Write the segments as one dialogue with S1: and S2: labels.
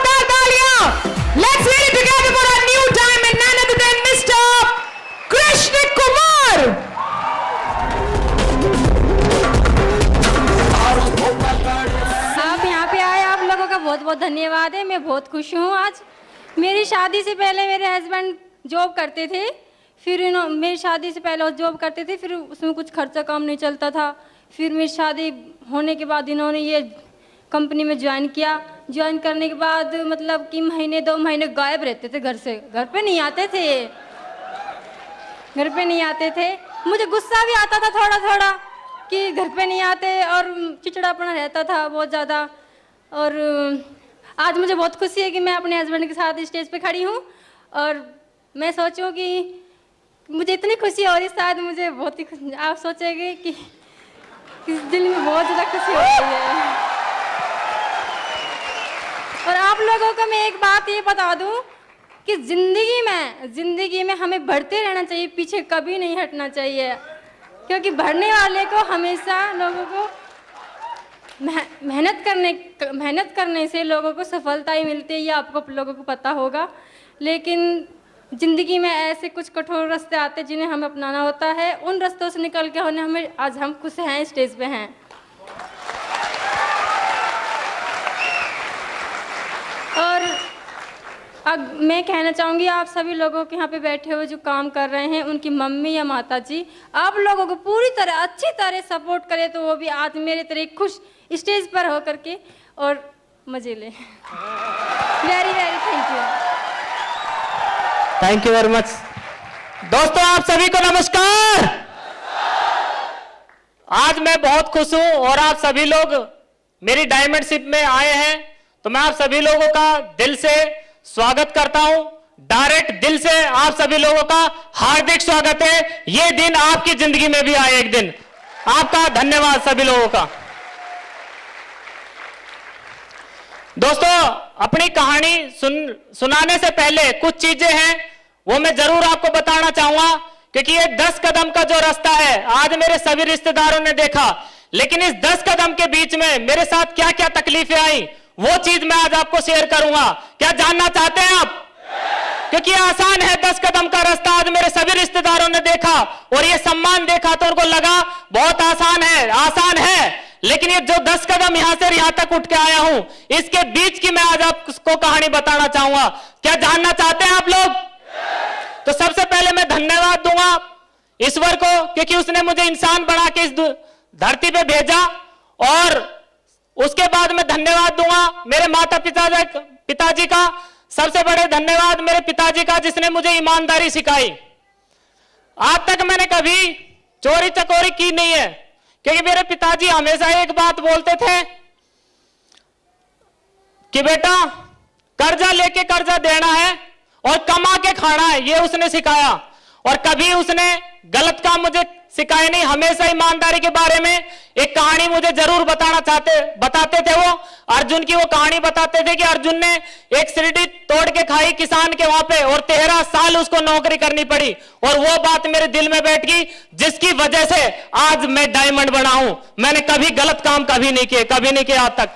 S1: जोरदार तालियां। Let's hear it together for our new diamond, none other than Mr. Krishna Kumar.
S2: आप यहाँ पे आए, आप लोगों का बहुत बहुत धन्यवाद है। मैं बहुत खुश हूँ आज। मेरी शादी से पहले मेरे हस्बैंड जॉब करते थे, फिर मेरी शादी से पहले वो जॉब करते थे, फिर उसमें कुछ खर्चा काम नहीं चलता था। फिर मेरी शादी होने के बाद इन्होंने ये कंपनी में ज्वाइन किया। ज्वाइन करने के बाद मतलब कि महीने 2 महीने गायब रहते थे घर से, घर पे नहीं आते थे, घर पे नहीं आते थे। मुझे गुस्सा भी आता था थोड़ा थोड़ा कि घर पे नहीं आते, और चिड़चिड़ापना रहता था बहुत ज़्यादा। और आज मुझे बहुत खुशी है कि मैं अपने हस्बैंड के साथ स्टेज पे खड़ी हूँ, और मैं सोचूं कि मुझे इतनी खुशी हो रही, शायद मुझे बहुत ही खुशी, आप सोचेंगे कि इस दिल में बहुत ज़्यादा खुशी हो रही है। और आप लोगों को मैं एक बात ये बता दूं कि ज़िंदगी में हमें बढ़ते रहना चाहिए, पीछे कभी नहीं हटना चाहिए, क्योंकि बढ़ने वाले को हमेशा लोगों को मेहनत करने से लोगों को सफलता ही मिलती है, ये आपको लोगों को पता होगा। लेकिन ज़िंदगी में ऐसे कुछ कठोर रास्ते आते हैं जिन्हें हमें अपनाना होता है। उन रास्तों से निकल के हमें आज हम खुश हैं, स्टेज पे हैं। और अब मैं कहना चाहूँगी आप सभी लोगों के यहाँ पे बैठे हुए जो काम कर रहे हैं, उनकी मम्मी या माता जी, आप लोगों को पूरी तरह अच्छी तरह सपोर्ट करे तो वो भी आज मेरे तरह खुश स्टेज पर हो करके और मजे ले। Very very
S3: thank you very much. दोस्तों आप सभी को नमस्कार। आज मैं बहुत खुश हूं और आप सभी लोग मेरी डायमंडशिप में आए हैं, तो मैं आप सभी लोगों का दिल से स्वागत करता हूं। डायरेक्ट दिल से आप सभी लोगों का हार्दिक स्वागत है। ये दिन आपकी जिंदगी में भी आए एक दिन। आपका धन्यवाद सभी लोगों का। दोस्तों अपनी कहानी सुनाने से पहले कुछ चीजें हैं वो मैं जरूर आपको बताना चाहूंगा, क्योंकि ये 10 कदम का जो रास्ता है आज मेरे सभी रिश्तेदारों ने देखा, लेकिन इस 10 कदम के बीच में मेरे साथ क्या क्या तकलीफें आई वो चीज मैं आज आपको शेयर करूंगा। क्या जानना चाहते हैं आप? क्योंकि आसान है 10 कदम का रास्ता, आज मेरे सभी रिश्तेदारोों ने देखा और ये सम्मान देखा तो उनको लगा बहुत आसान है, लेकिन ये जो 10 कदम यहां से यहां तक उठ के आया हूं, इसके बीच की मैं आज आपको कहानी बताना चाहूंगा। क्या जानना चाहते हैं आप लोग? तो सबसे पहले मैं धन्यवाद दूंगा ईश्वर को, क्योंकि उसने मुझे इंसान बना के इस धरती पे भेजा। और उसके बाद मैं धन्यवाद दूंगा मेरे माता पिताजी का। सबसे बड़े धन्यवाद मेरे पिताजी का, जिसने मुझे ईमानदारी सिखाई। आज तक मैंने कभी चोरी चकोरी की नहीं है, क्योंकि मेरे पिताजी हमेशा एक बात बोलते थे कि बेटा कर्जा लेके कर्जा देना है और कमा के खाना है, ये उसने सिखाया। और कभी उसने गलत काम मुझे सिखाए नहीं, हमेशा ईमानदारी के बारे में एक कहानी मुझे जरूर बताते थे। वो अर्जुन की वो कहानी बताते थे कि अर्जुन ने एक सीढ़ी तोड़ के खाई किसान के वहां पे, और 13 साल उसको नौकरी करनी पड़ी। और वो बात मेरे दिल में बैठ गई, जिसकी वजह से आज मैं डायमंड बना हूं। मैंने कभी गलत काम कभी नहीं किए आज तक।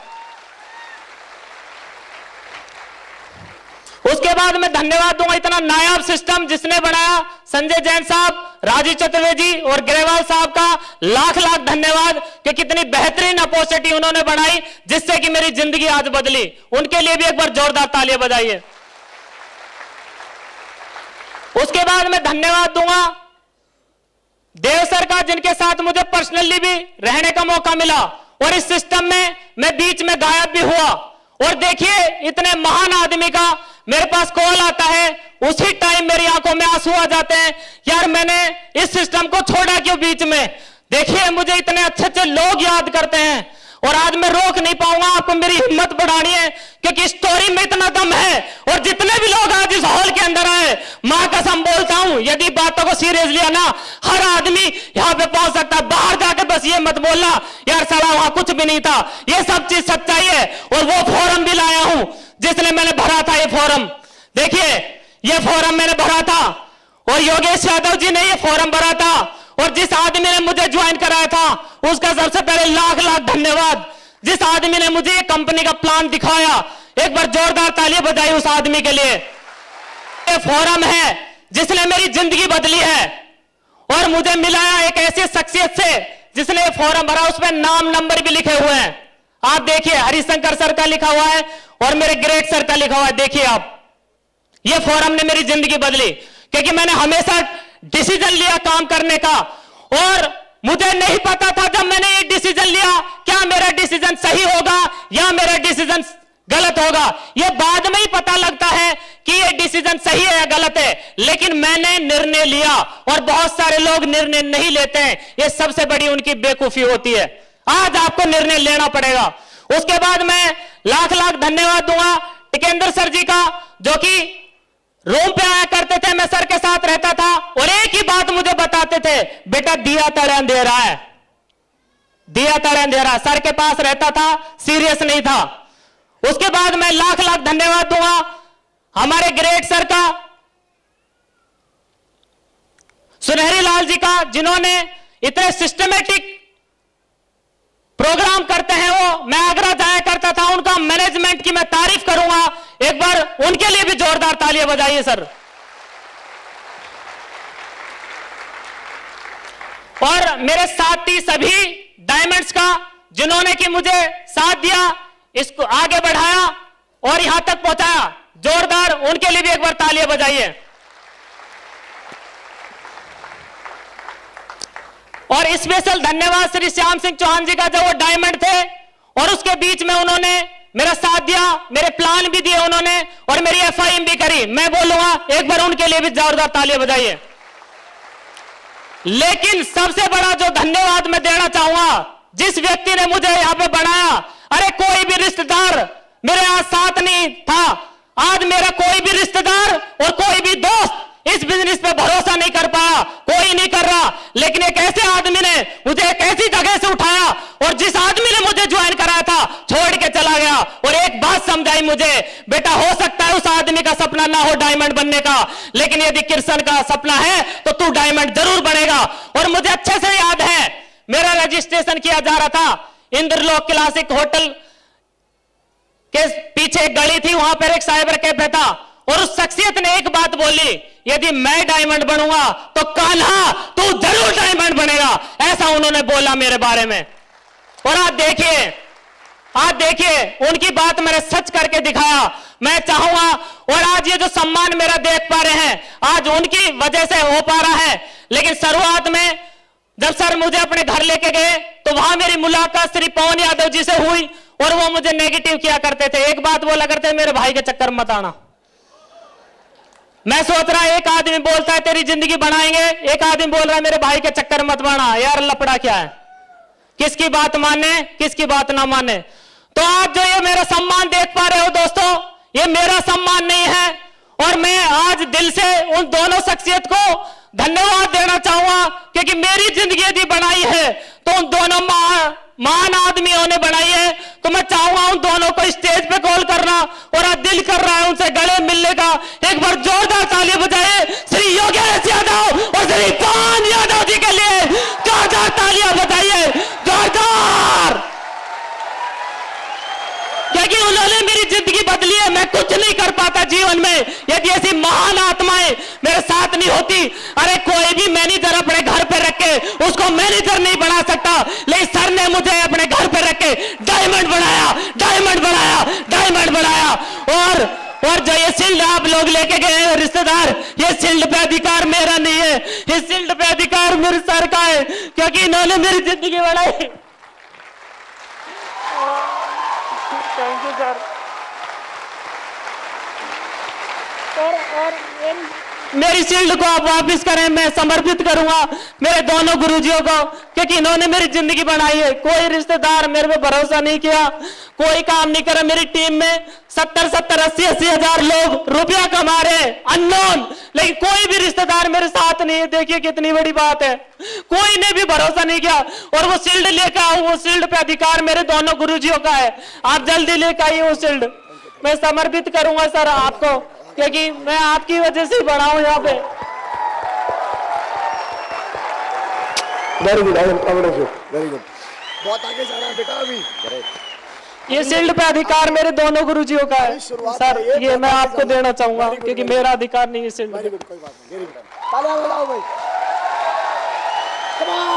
S3: उसके बाद मैं धन्यवाद दूंगा इतना नायाब सिस्टम जिसने बनाया, संजय जैन साहब, राजीव चतुर्वेदी और ग्रेवाल साहब का लाख लाख धन्यवाद कि कितनी बेहतरीन अपॉर्चुनिटी उन्होंने बनाई, जिससे कि मेरी जिंदगी आज बदली। उनके लिए भी एक बार जोरदार तालियां बजाइए। उसके बाद मैं धन्यवाद दूंगा देव सर का, जिनके साथ मुझे पर्सनली भी रहने का मौका मिला, और इस सिस्टम में मैं बीच में गायब भी हुआ। और देखिए इतने महान आदमी का मेरे पास कॉल आता है, उसी टाइम मेरी आंखों में आंसू आ जाते हैं, यार मैंने इस सिस्टम को छोड़ा क्यों बीच में। देखिए मुझे इतने अच्छे लोग याद करते हैं, और आज मैं रोक नहीं पाऊंगा। आपको मेरी हिम्मत बढ़ानी है, क्योंकि स्टोरी में इतना दम है। और जितने भी लोग आज इस हॉल के अंदर आए, मां कसम बोलता हूं, यदि बातों को सीरियस लिया ना, हर आदमी यहां पे पहुंच सकता है। बाहर जाके बस ये मत बोलना यार साला वहां कुछ भी नहीं था, ये सब चीज सच्चाई है। और वो फॉर्म भी लाया हूं जिसने मैंने भरा था। ये फॉर्म देखिए, ये फॉर्म मैंने भरा था, और योगेश यादव जी ने ये फॉर्म भरा था, और जिस आदमी ने मुझे ज्वाइन कराया था उसका सबसे पहले लाख लाख धन्यवाद। जिस आदमी ने मुझे कंपनी का प्लान दिखाया, एक बार जोरदार तालियां बजाई उस आदमी के लिए। ये फोरम है जिसने मेरी जिंदगी बदली है और मुझे मिला एक ऐसी शख्सियत से जिसने ये फोरम भरा, उसमें नाम नंबर भी लिखे हुए हैं। आप देखिए, हरिशंकर सर का लिखा हुआ है और मेरे ग्रेट सर का लिखा हुआ है। देखिए आप, ये फोरम ने मेरी जिंदगी बदली क्योंकि मैंने हमेशा डिसीजन लिया काम करने का, और मुझे नहीं पता था जब मैंने ये डिसीजन लिया क्या मेरा डिसीजन सही होगा या मेरा डिसीजन गलत होगा। ये बाद में ही पता लगता है कि ये डिसीजन सही है या गलत है, लेकिन मैंने निर्णय लिया और बहुत सारे लोग निर्णय नहीं लेते हैं। ये सबसे बड़ी उनकी बेवकूफी होती है। आज आपको निर्णय लेना पड़ेगा। उसके बाद मैं लाख लाख धन्यवाद दूंगा टिकेंद्र सर जी का, जो कि रूम पे आया करते थे, मैं सर के साथ रहता था और एक ही बात मुझे बताते थे, बेटा दिया तड़े अंधेरा है, दिया तड़े अंधेरा। सर के पास रहता था, सीरियस नहीं था। उसके बाद मैं लाख लाख धन्यवाद दूंगा हमारे ग्रेट सर का, सुनहरी लाल जी का, जिन्होंने इतने सिस्टमेटिक प्रोग्राम करते हैं। वो मैं आगरा जाया करता था, उनका मैनेजमेंट की मैं तारीफ करूंगा। एक बार उनके लिए भी जोरदार तालियां बजाइए सर। और मेरे साथी सभी डायमंड्स का, जिन्होंने कि मुझे साथ दिया, इसको आगे बढ़ाया और यहां तक पहुंचाया, जोरदार उनके लिए भी एक बार तालियां बजाइए। और स्पेशल धन्यवाद श्री श्याम सिंह चौहान जी का, जो वो डायमंड थे और उसके बीच में उन्होंने मेरा साथ दिया, मेरे प्लान भी दिए उन्होंने और मेरी एफआईएम भी करी। मैं बोलूंगा एक बार उनके लिए भी जोरदार तालियां बजाइए। लेकिन सबसे बड़ा जो धन्यवाद मैं देना चाहूंगा, जिस व्यक्ति ने मुझे यहां पे बनाया, अरे कोई भी रिश्तेदार मेरे यहां साथ नहीं था। आज मेरा कोई भी रिश्तेदार और कोई भी दोस्त इस बिजनेस पे भरोसा नहीं कर पाया, कोई नहीं कर रहा। लेकिन एक ऐसे आदमी ने मुझे एक ऐसी जगह से उठाया और जिस आदमी ने मुझे ज्वाइन कराया था छोड़ के चला गया और एक बात समझाई मुझे, बेटा हो सकता है उस आदमी का सपना ना हो डायमंड बनने का, लेकिन यदि कृष्ण का सपना है तो तू डायमंड जरूर बनेगा। और मुझे अच्छे से याद है, मेरा रजिस्ट्रेशन किया जा रहा था, इंद्रलोक क्लासिक होटल के पीछे एक गली थी, वहां पर एक साइबर कैफे था और उस शख्सियत ने एक बात बोली, यदि मैं डायमंड बनूंगा तो कान्हा तू जरूर डायमंड बनेगा। ऐसा उन्होंने बोला मेरे बारे में। और आज देखिए उनकी बात मैंने सच करके दिखाया। मैं चाहूंगा, और आज ये जो सम्मान मेरा देख पा रहे हैं, आज उनकी वजह से हो पा रहा है। लेकिन शुरुआत में जब सर मुझे अपने घर लेके गए तो वहां मेरी मुलाकात श्री पवन यादव जी से हुई और वो मुझे नेगेटिव किया करते थे। एक बात बोला करते, मेरे भाई के चक्कर मत आना। मैं सोच रहा, एक आदमी बोलता है तेरी जिंदगी बनाएंगे, एक आदमी बोल रहा है मेरे भाई के चक्कर मत बना। यार लफड़ा क्या है, किसकी बात माने किसकी बात ना माने। तो आज जो ये मेरा सम्मान देख पा रहे हो दोस्तों, ये मेरा सम्मान नहीं है। और मैं आज दिल से उन दोनों शख्सियत को धन्यवाद देना चाहूंगा, क्योंकि मेरी जिंदगी यदि बनाई है तो उन दोनों महान आदमियों ने बनाई है। तो मैं चाहूंगा उन दोनों को स्टेज पे कॉल करना, और आज दिल कर रहा है उनसे गले मिलने का। एक बार जोरदार तालियां बजाए श्री योगेश यादव और श्री पवन यादव जी के लिए, जोरदार तालियां बजाइए, जोरदार, क्योंकि उन्होंने मेरी जिंदगी बदली है। मैं कुछ नहीं कर पाता जीवन में यदि ऐसी महान आत्माएं मेरे साथ नहीं होती। अरे कोई भी मैनेजर अपने घर पे रख के उसको मैनेजर नहीं बना सकता, लेकिन सर ने मुझे अपने घर पे रख के डायमंड बनाया, डायमंड बनाया, डायमंड बनाया। और जो ये शील्ड आप लोग लेके गए हैं रिश्तेदार, ये शील्ड पे अधिकार मेरा नहीं है, इस शील्ड पे अधिकार मेरे सर का है, क्योंकि इन्होंने मेरी जिंदगी बढ़ाई। Thank you sir. और मेरी शील्ड को आप वापस करें, मैं समर्पित करूंगा मेरे दोनों गुरुजियों को, क्योंकि इन्होंने मेरी जिंदगी बनाई है। कोई रिश्तेदार मेरे पे भरोसा नहीं किया, कोई काम नहीं करा। मेरी टीम में 70-70, 80-80 हजार लोग रुपया कमा रहे हैं अननोन, लेकिन कोई भी रिश्तेदार मेरे साथ नहीं है। देखिए कितनी बड़ी बात है, कोई ने भी भरोसा नहीं किया। और वो शील्ड लेकर आऊं, वो शील्ड पे अधिकार मेरे दोनों गुरुजियों का है। आप जल्दी लेकर आइए वो शील्ड, मैं समर्पित करूंगा सर आपको, क्योंकि मैं आपकी वजह से बड़ा हूं यहाँ पे।
S4: वेरी गुड, वेरी गुड, बहुत आगे जा रहा है बेटा अभी।
S3: ये शील्ड पे अधिकार मेरे दोनों गुरुजियों का है सर, ये मैं आपको देना चाहूंगा क्योंकि मेरा अधिकार नहीं है शील्ड पे।
S4: कोई बात नहीं, वेरी गुड, तालियां बजाओ भाई, come on,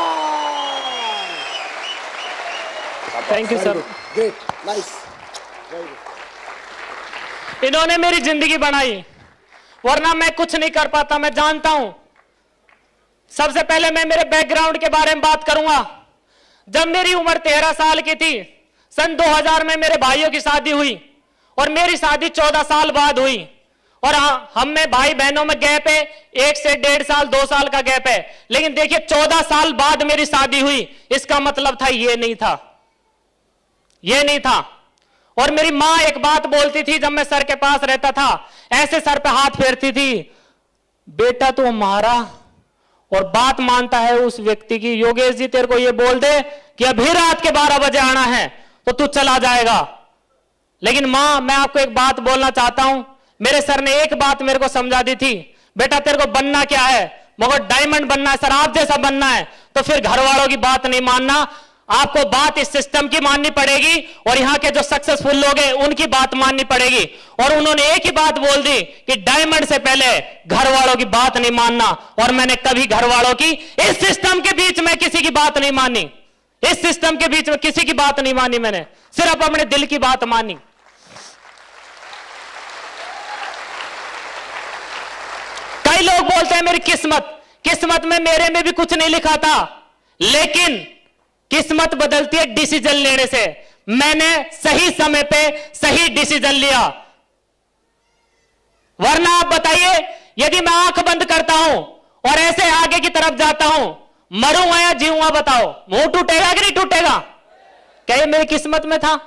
S3: thank you sir,
S4: great, nice, very good.
S3: इन्होंने मेरी जिंदगी बनाई, वरना मैं कुछ नहीं कर पाता। मैं जानता हूं। सबसे पहले मैं मेरे बैकग्राउंड के बारे में बात करूंगा। जब मेरी उम्र 13 साल की थी, सन 2000 में मेरे भाइयों की शादी हुई और मेरी शादी 14 साल बाद हुई। और हम में भाई बहनों में गैप है 1 से 1.5 साल 2 साल का गैप है। लेकिन देखिए 14 साल बाद मेरी शादी हुई, इसका मतलब था ये नहीं था, ये नहीं था। और मेरी मां एक बात बोलती थी जब मैं सर के पास रहता था, ऐसे सर पे हाथ फेरती थी, बेटा तू हमारा और बात मानता है उस व्यक्ति की। योगेश जी तेरे को ये बोल दे कि अभी रात के 12 बजे आना है तो तू चला जाएगा। लेकिन मां, मैं आपको एक बात बोलना चाहता हूं, मेरे सर ने एक बात मेरे को समझा दी थी, बेटा तेरे को बनना क्या है, मगर डायमंड बनना है सर, आप जैसा बनना है। तो फिर घर वालों की बात नहीं मानना, आपको बात इस सिस्टम की माननी पड़ेगी और यहां के जो सक्सेसफुल लोग हैं उनकी बात माननी पड़ेगी। और उन्होंने एक ही बात बोल दी कि डायमंड से पहले घर वालों की बात नहीं मानना। और मैंने कभी घर वालों की, इस सिस्टम के बीच में किसी की बात नहीं मानी, इस सिस्टम के बीच में किसी की बात नहीं मानी, मैंने सिर्फ अपने दिल की बात मानी। कई लोग बोलते हैं मेरी किस्मत में मेरे में भी कुछ नहीं लिखा था, लेकिन किस्मत बदलती है डिसीजन लेने से। मैंने सही समय पे सही डिसीजन लिया। वरना आप बताइए, यदि मैं आंख बंद करता हूं और ऐसे आगे की तरफ जाता हूं, मरूंगा या जीऊंगा बताओ, मुंह टूटेगा कि नहीं टूटेगा? क्या ये मेरी किस्मत में था?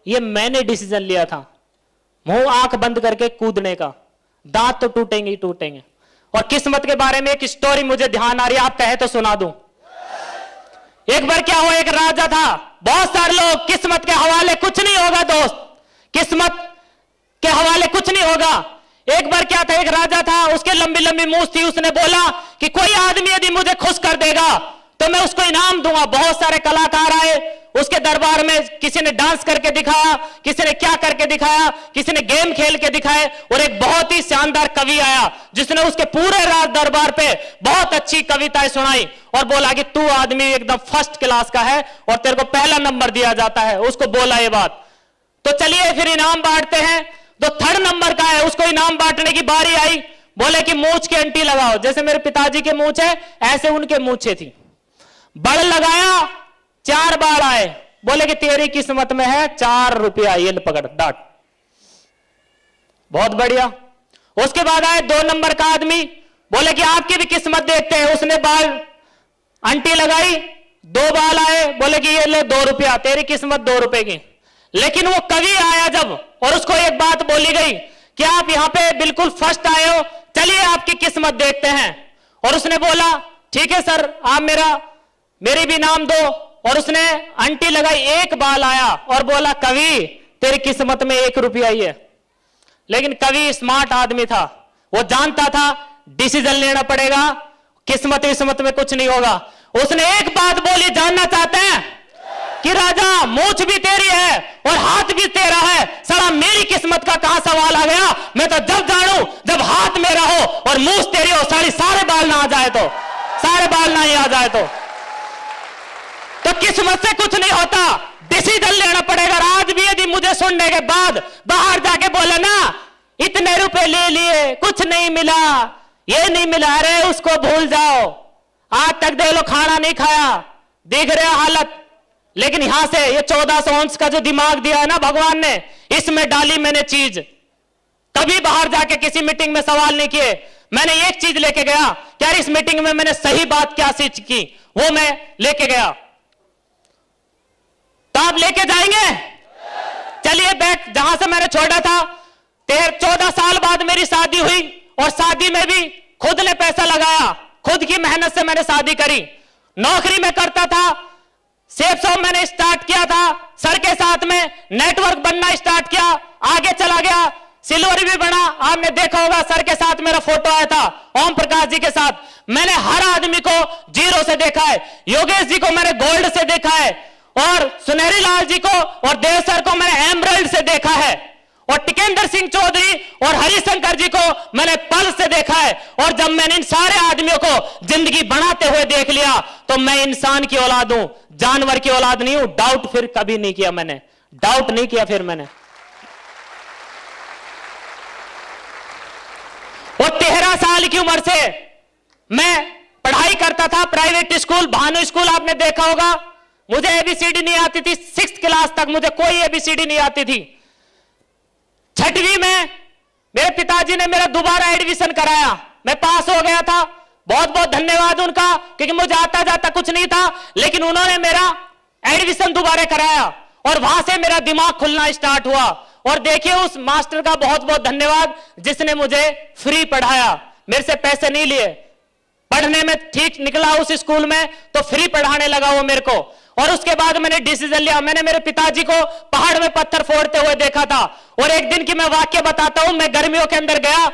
S3: ये मैंने डिसीजन लिया था, मुंह आंख बंद करके कूदने का। दांत तो टूटेंगे ही टूटेंगे। और किस्मत के बारे में एक स्टोरी मुझे ध्यान आ रही है, आप कहे तो सुना दूं। एक बार क्या हुआ, एक राजा था, बहुत सारे लोग, किस्मत के हवाले कुछ नहीं होगा दोस्त, किस्मत के हवाले कुछ नहीं होगा। एक बार क्या था, एक राजा था, उसके लंबी लंबी मूंछ थी। उसने बोला कि कोई आदमी यदि मुझे खुश कर देगा तो मैं उसको इनाम दूंगा। बहुत सारे कलाकार आए उसके दरबार में, किसी ने डांस करके दिखाया, किसी ने क्या करके दिखाया, किसी ने गेम खेल के दिखाए। और एक बहुत ही शानदार कवि आया जिसने उसके पूरे राज दरबार पे बहुत अच्छी कविताएं सुनाई और बोला कि तू आदमी एकदम फर्स्ट क्लास का है और तेरे को पहला नंबर दिया जाता है। उसको बोला ये बात। तो चलिए फिर इनाम बांटते हैं। तो 3rd नंबर का है, उसको इनाम बांटने की बारी आई। बोले कि मूंछ की अंटी लगाओ, जैसे मेरे पिताजी के मूंछ है ऐसे उनके मूंछे थी। बड़ लगाया, 4 बाल आए। बोले कि तेरी किस्मत में है 4 रुपया, ये पकड़ डांट। बहुत बढ़िया। उसके बाद आए 2 नंबर का आदमी। बोले कि आपकी भी किस्मत देखते हैं। उसने बाल अंटी लगाई, 2 बाल आए। बोले कि ये ले 2 रुपया, तेरी किस्मत 2 रुपए की। लेकिन वो कवि आया जब, और उसको एक बात बोली गई कि आप यहां पे बिल्कुल फर्स्ट आए हो, चलिए आपकी किस्मत देखते हैं। और उसने बोला ठीक है सर, आप मेरी भी नाम दो। और उसने अंटी लगाई, 1 बाल आया और बोला कवि तेरी किस्मत में 1 रुपया ही है। लेकिन कवि स्मार्ट आदमी था, वो जानता था डिसीजन लेना पड़ेगा, किस्मत में कुछ नहीं होगा। उसने एक बात बोली, जानना चाहते हैं कि राजा मूंछ भी तेरी है और हाथ भी तेरा है, साला मेरी किस्मत का कहां सवाल आ गया? मैं तो जब जानू जब हाथ मेरा हो और मूंछ तेरी हो, सारे बाल ना आ जाए तो, सारे बाल ना ही आ जाए तो किस्मत से कुछ नहीं होता, डिसीजन लेना पड़ेगा। आज भी यदि मुझे सुनने के बाद बाहर जाके बोले ना इतने रुपए ले लिए कुछ नहीं मिला, ये नहीं मिला, अरे उसको भूल जाओ, आज तक देख लो खाना नहीं खाया, देख रहे हालत। लेकिन यहां से ये 1400 अंश का जो दिमाग दिया है ना भगवान ने, इसमें डाली मैंने चीज। कभी बाहर जाके किसी मीटिंग में सवाल नहीं किए, मैंने एक चीज लेके गया कि यार इस मीटिंग में मैंने सही बात क्या सीखी, वो मैं लेके गया। तो आप लेके जाएंगे? चलिए बैक जहां से मैंने छोड़ा था, 14 साल बाद मेरी शादी हुई और शादी में भी खुद ने पैसा लगाया, खुद की मेहनत से मैंने शादी करी। नौकरी में करता था, सेफ शॉप मैंने स्टार्ट किया था, सर के साथ में नेटवर्क बनना स्टार्ट किया, आगे चला गया, सिल्वर भी बना। आपने देखा होगा सर के साथ मेरा फोटो आया था, ओम प्रकाश जी के साथ। मैंने हर आदमी को 0 से देखा है, योगेश जी को मैंने गोल्ड से देखा है और सुनहरी लाल जी को और देव सर को मैंने एमरल्ड से देखा है, और टिकेंद्र सिंह चौधरी और हरिशंकर जी को मैंने पल से देखा है। और जब मैंने इन सारे आदमियों को जिंदगी बनाते हुए देख लिया तो मैं इंसान की औलाद हूं, जानवर की औलाद नहीं हूं। डाउट फिर कभी नहीं किया मैंने, डाउट नहीं किया फिर मैंने। और 13 साल की उम्र से मैं पढ़ाई करता था प्राइवेट स्कूल, भानु स्कूल आपने देखा होगा। मुझे एबीसीडी नहीं आती थी, 6th क्लास तक मुझे कोई एबीसीडी नहीं आती थी। 6वीं में मेरे पिताजी ने मेरा दोबारा एडमिशन कराया, मैं पास हो गया था। बहुत बहुत धन्यवाद उनका, क्योंकि मुझे आता जाता कुछ नहीं था, लेकिन उन्होंने मेरा एडमिशन दोबारा कराया और वहां से मेरा दिमाग खुलना स्टार्ट हुआ। और देखिए उस मास्टर का बहुत बहुत धन्यवाद जिसने मुझे फ्री पढ़ाया, मेरे से पैसे नहीं लिए। पढ़ने में ठीक निकला उस स्कूल में तो फ्री पढ़ाने लगा वो मेरे को। और उसके बाद मैंने डिसीजन लिया, मैंने मेरे पिताजी को पहाड़ में पत्थर फोड़ते हुए देखा था। और एक दिन की मैं वाक्य बताता हूं, मैं गर्मियों के अंदर गया,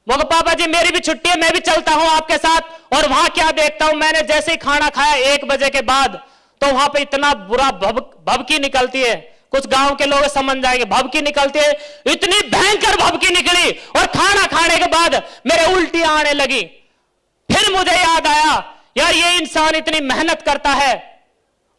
S3: वो पापा जी मेरी भी छुट्टी है, मैं भी चलता हूं आपके साथ। और वहां क्या देखता हूं, मैंने जैसे ही खाना खाया 1 बजे के बाद, तो वहां पे इतना बुरा भभकी निकलती है, कुछ गांव के लोग समझ जाएंगे, भभकी निकलती है, इतनी भयंकर भभकी निकली। और खाना खाने के बाद मेरे उल्टी आने लगी। फिर मुझे याद आया, यार ये इंसान इतनी मेहनत करता है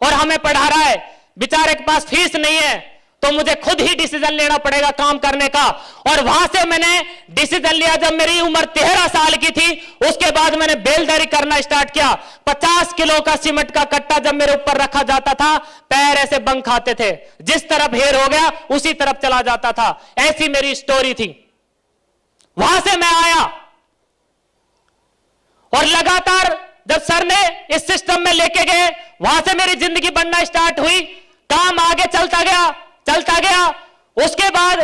S3: और हमें पढ़ा रहा है, बेचारे के पास फीस नहीं है, तो मुझे खुद ही डिसीजन लेना पड़ेगा काम करने का। और वहां से मैंने डिसीजन लिया जब मेरी उम्र 13 साल की थी। उसके बाद मैंने बेलदारी करना स्टार्ट किया। 50 किलो का सीमेंट का कट्टा जब मेरे ऊपर रखा जाता था, पैर ऐसे बंक खाते थे, जिस तरफ हेर हो गया उसी तरफ चला जाता था। ऐसी मेरी स्टोरी थी। वहां से मैं आया और लगातार जब सर ने इस सिस्टम में लेके गए, वहां से मेरी जिंदगी बनना स्टार्ट हुई। काम आगे चलता गया चलता गया। उसके बाद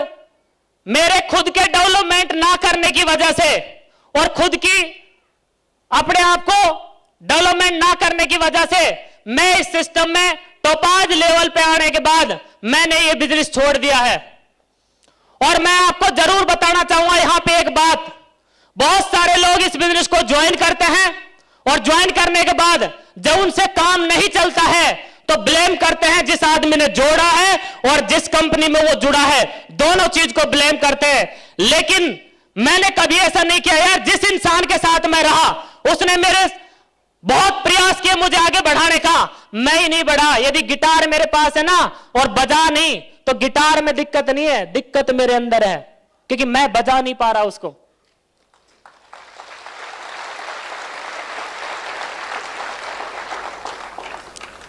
S3: मेरे खुद के डेवलपमेंट ना करने की वजह से और खुद की अपने आप को डेवलपमेंट ना करने की वजह से मैं इस सिस्टम में टॉप लेवल पे आने के बाद मैंने ये बिजनेस छोड़ दिया है। और मैं आपको जरूर बताना चाहूंगा यहां पे एक बात, बहुत सारे लोग इस बिजनेस को ज्वाइन करते हैं और ज्वाइन करने के बाद जब उनसे काम नहीं चलता है तो ब्लेम करते हैं जिस आदमी ने जोड़ा है और जिस कंपनी में वो जुड़ा है, दोनों चीज को ब्लेम करते हैं। लेकिन मैंने कभी ऐसा नहीं किया यार। जिस इंसान के साथ मैं रहा उसने मेरे बहुत प्रयास किए मुझे आगे बढ़ाने का, मैं ही नहीं बढ़ा। यदि गिटार मेरे पास है ना और बजा नहीं, तो गिटार में दिक्कत नहीं है, दिक्कत मेरे अंदर है, क्योंकि मैं बजा नहीं पा रहा उसको।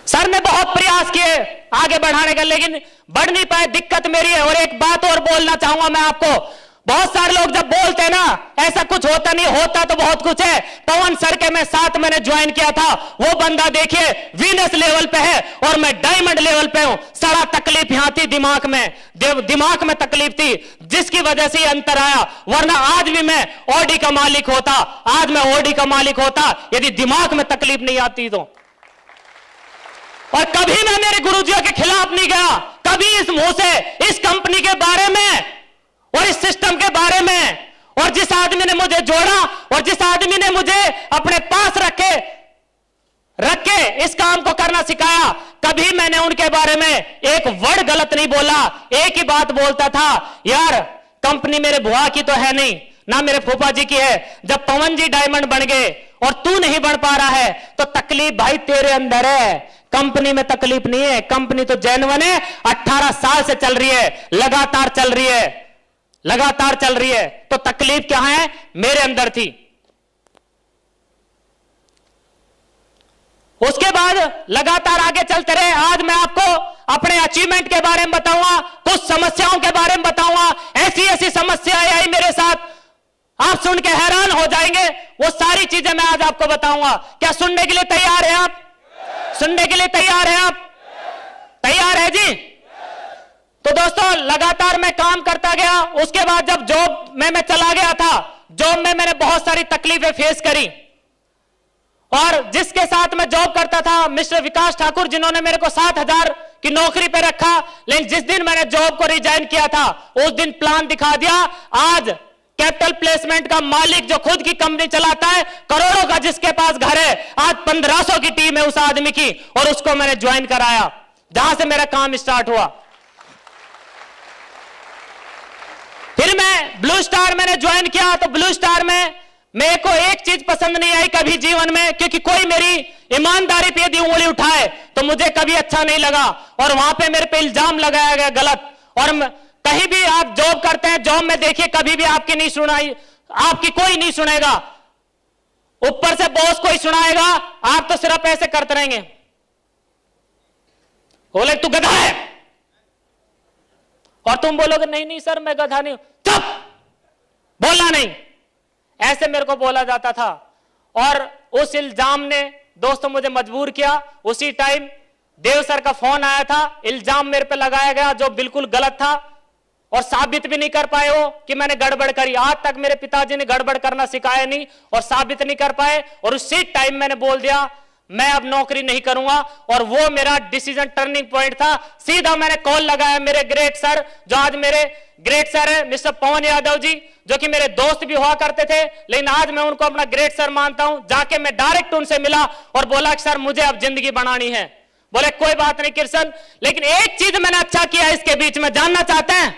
S3: सर ने बहुत प्रयास किए आगे बढ़ाने का, लेकिन बढ़ नहीं पाए, दिक्कत मेरी है। और एक बात और बोलना चाहूंगा मैं आपको, बहुत सारे लोग जब बोलते हैं ना ऐसा कुछ होता नहीं, होता तो बहुत कुछ है। पवन सर के मैं साथ मैंने ज्वाइन किया था, वो बंदा देखिए वीनस लेवल पे है और मैं डायमंड लेवल पे हूं। सारा तकलीफ यहां थी दिमाग में, दिमाग में तकलीफ थी, जिसकी वजह से अंतर आया। वरना आज भी मैं ऑडी का मालिक होता, आज मैं ऑडी का मालिक होता यदि दिमाग में तकलीफ नहीं आती तो। और कभी मैं मेरे गुरुजियों के खिलाफ नहीं गया, कभी इस मुंह से इस कंपनी के बारे में और इस सिस्टम के बारे में, और जिस आदमी ने मुझे जोड़ा और जिस आदमी ने मुझे अपने पास रख के इस काम को करना सिखाया, कभी मैंने उनके बारे में एक वर्ड गलत नहीं बोला। एक ही बात बोलता था, यार कंपनी मेरे बुआ की तो है नहीं, ना मेरे फूफा जी की है। जब पवन जी डायमंड बन गए और तू नहीं बन पा रहा है तो तकलीफ भाई तेरे अंदर है, कंपनी में तकलीफ नहीं है। कंपनी तो जेन्युइन है, 18 साल से चल रही है, लगातार चल रही है, लगातार चल रही है। तो तकलीफ क्या है, मेरे अंदर थी। उसके बाद लगातार आगे चलते रहे। आज मैं आपको अपने अचीवमेंट के बारे में बताऊंगा, कुछ समस्याओं के बारे में बताऊंगा। ऐसी ऐसी समस्याएं आई मेरे साथ, आप सुन के हैरान हो जाएंगे। वो सारी चीजें मैं आज आपको बताऊंगा। क्या सुनने के लिए तैयार हैं आप? सुनने के लिए तैयार हैं आप? तैयार है जी? तो दोस्तों लगातार मैं काम करता गया। उसके बाद जब जॉब में मैं चला गया था, जॉब में मैंने बहुत सारी तकलीफें फेस करी। और जिसके साथ मैं जॉब करता था मिस्टर विकास ठाकुर, जिन्होंने मेरे को 7,000 की नौकरी पे रखा, लेकिन जिस दिन मैंने जॉब को रिजाइन किया था उस दिन प्लान दिखा दिया, आज कैपिटल प्लेसमेंट का मालिक जो खुद की कंपनी चलाता है, करोड़ों का जिसके पास घर है, आज 1500 की टीम है उस आदमी की, और उसको मैंने ज्वाइन कराया, जहां से मेरा काम स्टार्ट हुआ। फिर मैं ब्लू स्टार मैंने ज्वाइन किया, तो ब्लू स्टार में मेरे को एक चीज पसंद नहीं आई कभी जीवन में, क्योंकि कोई मेरी ईमानदारी पे यदि उंगली उठाए तो मुझे कभी अच्छा नहीं लगा, और वहां पे मेरे पे इल्जाम लगाया गया गलत। और कहीं भी आप जॉब करते हैं, जॉब में देखिए कभी भी आपकी नहीं सुनाई, आपकी कोई नहीं सुनेगा, ऊपर से बॉस कोई सुनाएगा, आप तो सिर्फ ऐसे करते रहेंगे, बोले तू गधा है, और तुम बोलोगे नहीं नहीं सर मैं गधा नहीं हूं, चुप, बोलना नहीं, ऐसे मेरे को बोला जाता था। और उस इल्जाम ने दोस्तों मुझे मजबूर किया। उसी टाइम देव सर का फोन आया था, इल्जाम मेरे पे लगाया गया जो बिल्कुल गलत था, और साबित भी नहीं कर पाए वो कि मैंने गड़बड़ करी। आज तक मेरे पिताजी ने गड़बड़ करना सिखाया नहीं और साबित नहीं कर पाए, और उसी टाइम मैंने बोल दिया मैं अब नौकरी नहीं करूंगा, और वो मेरा डिसीजन टर्निंग पॉइंट था। सीधा मैंने कॉल लगाया मेरे ग्रेट सर, जो आज मेरे ग्रेट सर है, मिस्टर पवन यादव जी, जो कि मेरे दोस्त भी हुआ करते थे, लेकिन आज मैं उनको अपना ग्रेट सर मानता हूं। जाके मैं डायरेक्ट उनसे मिला और बोला कि सर मुझे अब जिंदगी बनानी है। बोले कोई बात नहीं कृष्ण, लेकिन एक चीज मैंने अच्छा किया इसके बीच में, जानना चाहते हैं?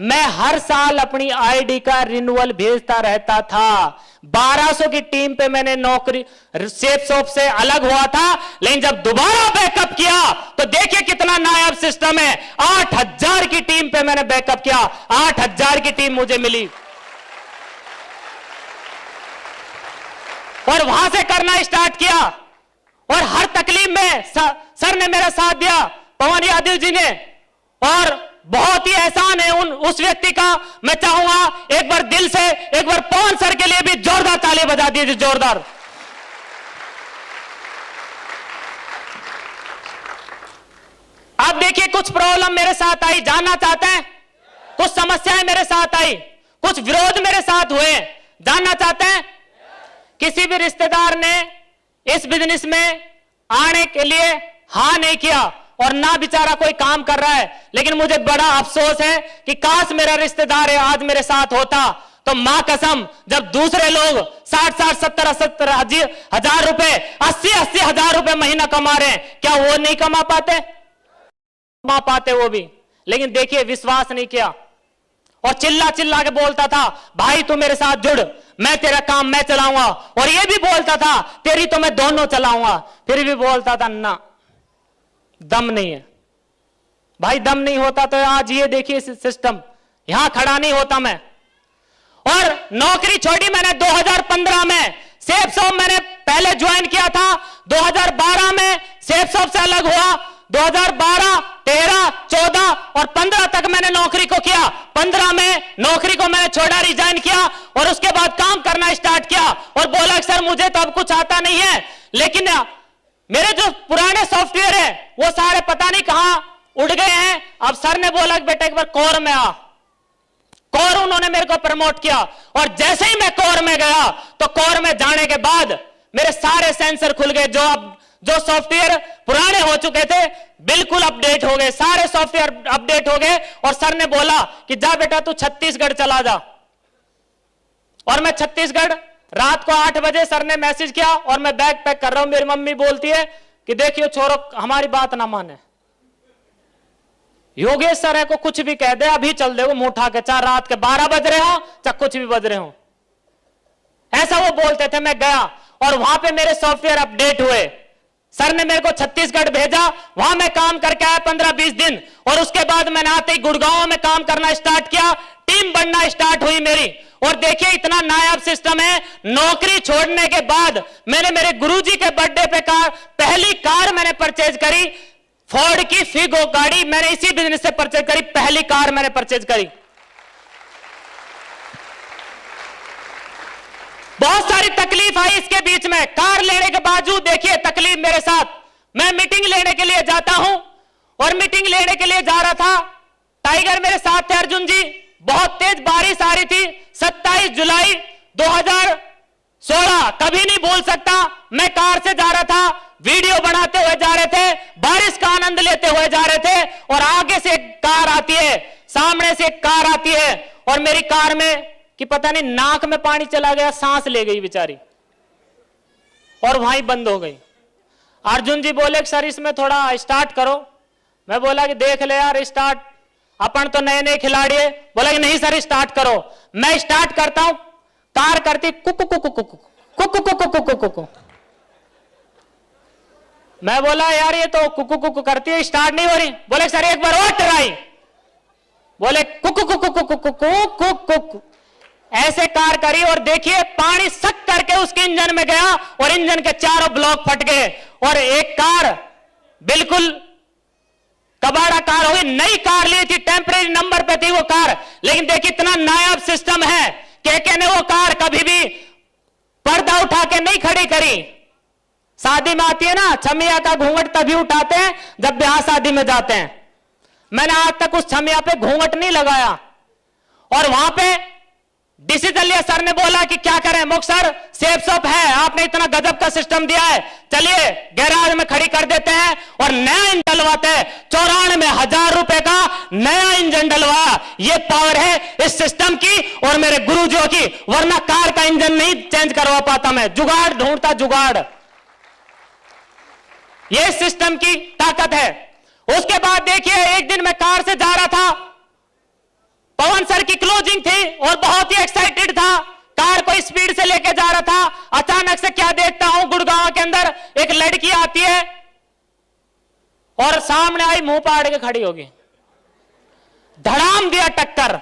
S3: मैं हर साल अपनी आईडी का रिन्यूअल भेजता रहता था। 1200 की टीम पे मैंने नौकरी सेफ शॉप से अलग हुआ था, लेकिन जब दोबारा बैकअप किया तो देखिए कितना नायाब सिस्टम है। 8000 की टीम पे मैंने बैकअप किया, 8000 की टीम मुझे मिली, और वहां से करना स्टार्ट किया। और हर तकलीफ में सर ने मेरा साथ दिया, पवन यादव जी ने, और बहुत ही एहसान है उस व्यक्ति का। मैं चाहूंगा एक बार दिल से एक बार पवन सर के लिए भी जोरदार ताली बजा दीजिए, जोरदार। अब देखिए कुछ प्रॉब्लम मेरे साथ आई, जानना चाहते हैं? कुछ समस्याएं मेरे साथ आई, कुछ विरोध मेरे साथ हुए, जानना चाहते हैं? किसी भी रिश्तेदार ने इस बिजनेस में आने के लिए हाँ नहीं किया, और ना बेचारा कोई काम कर रहा है, लेकिन मुझे बड़ा अफसोस है कि काश मेरा रिश्तेदार है आज मेरे साथ होता, तो मां कसम जब दूसरे लोग 60-60, 70-70 हजार रुपए, 80-80 हजार रुपए महीना कमा रहे हैं, क्या वो नहीं कमा पाते? कमा पाते वो भी, लेकिन देखिए विश्वास नहीं किया, और चिल्ला चिल्ला के बोलता था भाई तू मेरे साथ जुड़, मैं तेरा काम मैं चलाऊंगा, और ये भी बोलता था तेरी तो मैं दोनों चलाऊंगा, फिर भी बोलता था ना, दम नहीं है भाई। दम नहीं होता तो आज ये देखिए सिस्टम, यहां खड़ा नहीं होता मैं। और नौकरी छोड़ी मैंने 2015 में, सेफ शॉप मैंने पहले ज्वाइन किया था, 2012 में सेफ शॉप से अलग हुआ, 2012, 13, 14 और 15 तक मैंने नौकरी को किया। 15 में नौकरी को मैंने छोड़ा, रिजाइन किया, और उसके बाद काम करना स्टार्ट किया, और बोला कि सर मुझे तो अब कुछ आता नहीं है, लेकिन मेरे जो पुराने सॉफ्टवेयर है वो सारे पता नहीं कहां उड़ गए हैं। अब सर ने बोला कि बेटा एक बार कोर में आ, कोर उन्होंने मेरे को प्रमोट किया, और जैसे ही मैं कोर में गया तो कोर में जाने के बाद मेरे सारे सेंसर खुल गए, जो सॉफ्टवेयर पुराने हो चुके थे बिल्कुल अपडेट हो गए, सारे सॉफ्टवेयर अपडेट हो गए। और सर ने बोला कि जा बेटा तू छत्तीसगढ़ चला जा, और मैं छत्तीसगढ़ रात को 8 बजे सर ने मैसेज किया, और मैं बैग पैक कर रहा हूं, मेरी मम्मी बोलती है कि देखियो छोरो हमारी बात ना माने, योगेश सर है को कुछ भी कह दे अभी चल दे वो मुंह उठा के, चाहे रात के 12 बज रहे हो चाहे कुछ भी बज रहे हो, ऐसा वो बोलते थे। मैं गया और वहां पे मेरे सॉफ्टवेयर अपडेट हुए, सर ने मेरे को छत्तीसगढ़ भेजा, वहां मैं काम करके आया 15-20 दिन, और उसके बाद मैंने आते ही गुड़गांव में काम करना स्टार्ट किया, टीम बनना स्टार्ट हुई मेरी। और देखिए इतना नायाब सिस्टम है, नौकरी छोड़ने के बाद मैंने मेरे गुरुजी के बर्थडे पे पहली कार मैंने परचेज करी, फोर्ड की फिगो गाड़ी मैंने इसी बिजनेस से परचेज करी, पहली कार मैंने परचेज करी। बहुत सारी तकलीफ आई इसके बीच में, कार लेने के बावजूद देखिए तकलीफ मेरे साथ। मैं मीटिंग लेने के लिए जाता हूं, और मीटिंग लेने के लिए जा रहा था, टाइगर मेरे साथ थे अर्जुन जी, बहुत तेज बारिश आ रही थी, 27 जुलाई 2016 कभी नहीं भूल सकता। मैं कार से जा रहा था, वीडियो बनाते हुए जा रहे थे, बारिश का आनंद लेते हुए जा रहे थे, और आगे से एक कार आती है, सामने से एक कार आती है, और मेरी कार में कि पता नहीं नाक में पानी चला गया, सांस ले गई बेचारी और वहीं बंद हो गई। अर्जुन जी बोले सर इसमें थोड़ा स्टार्ट करो। मैं बोला कि देख ले यार स्टार्ट, अपन तो नए नए खिलाड़ी है। बोला कि नहीं सर स्टार्ट करो। मैं स्टार्ट करता हूं, कार करती कुकु कुकु कुकु कुकु कुकु कुकु कुकु। मैं बोला यार ये तो कुकु कुकु करती है, स्टार्ट नहीं हो रही। बोले सर एक बार और ट्राई। बोले कुकु कुकु कुकु कुकु कुकु। ऐसे कार करी और देखिए पानी सक करके उसके इंजन में गया और इंजन के चारों ब्लॉक फट गए और एक कार बिल्कुल कबाड़ा कार हो गई। नई कार ली थी, टेम्परेरी नंबर पे थी वो कार, लेकिन देखिए इतना नायाब सिस्टम है। के ने वो कार कभी भी पर्दा उठा के नहीं खड़ी करी। शादी में आती है ना, छमिया का घूंघट तभी उठाते हैं जब ब्याह शादी में जाते हैं। मैंने आज तक उस छमिया पे घूंघट नहीं लगाया। और वहां पे डिसीजन लिया, सर ने बोला कि क्या करें मुख सर, सेफ शॉप है, आपने इतना गजब का सिस्टम दिया है, चलिए गैराज में खड़ी कर देते हैं और नया इंजन डलवाते हैं। 94,000 रुपए का नया इंजन डलवाया। ये पावर है इस सिस्टम की और मेरे गुरुजियों की, वरना कार का इंजन नहीं चेंज करवा पाता मैं, जुगाड़ ढूंढता जुगाड़। ये सिस्टम की ताकत है। उसके बाद देखिए एक दिन मैं कार से जा रहा था, पवन सर की क्लोजिंग थी और बहुत ही एक्साइटेड था, कार को स्पीड से लेके जा रहा था। अचानक से क्या देखता हूं, गुड़गांव के अंदर एक लड़की आती है और सामने आई, मुंह पाड़ के खड़ी होगी, धड़ाम दिया टक्कर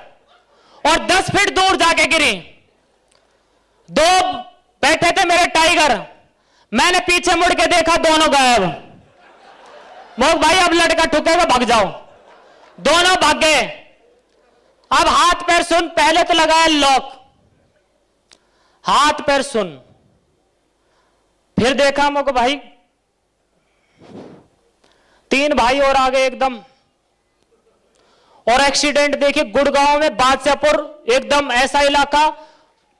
S3: और 10 फीट दूर जाके गिरी। दो बैठे थे मेरे टाइगर, मैंने पीछे मुड़ के देखा, दोनों गायब। मोग भाई अब लड़का ठुकेगा, भाग जाओ। दोनों भाग गए। अब हाथ पैर सुन, पहले तो लगाया लॉक, हाथ पैर सुन, फिर देखा मोको भाई 3 भाई और आगे एकदम। और एक्सीडेंट देखिए गुड़गांव में बादशाहपुर, एकदम ऐसा इलाका,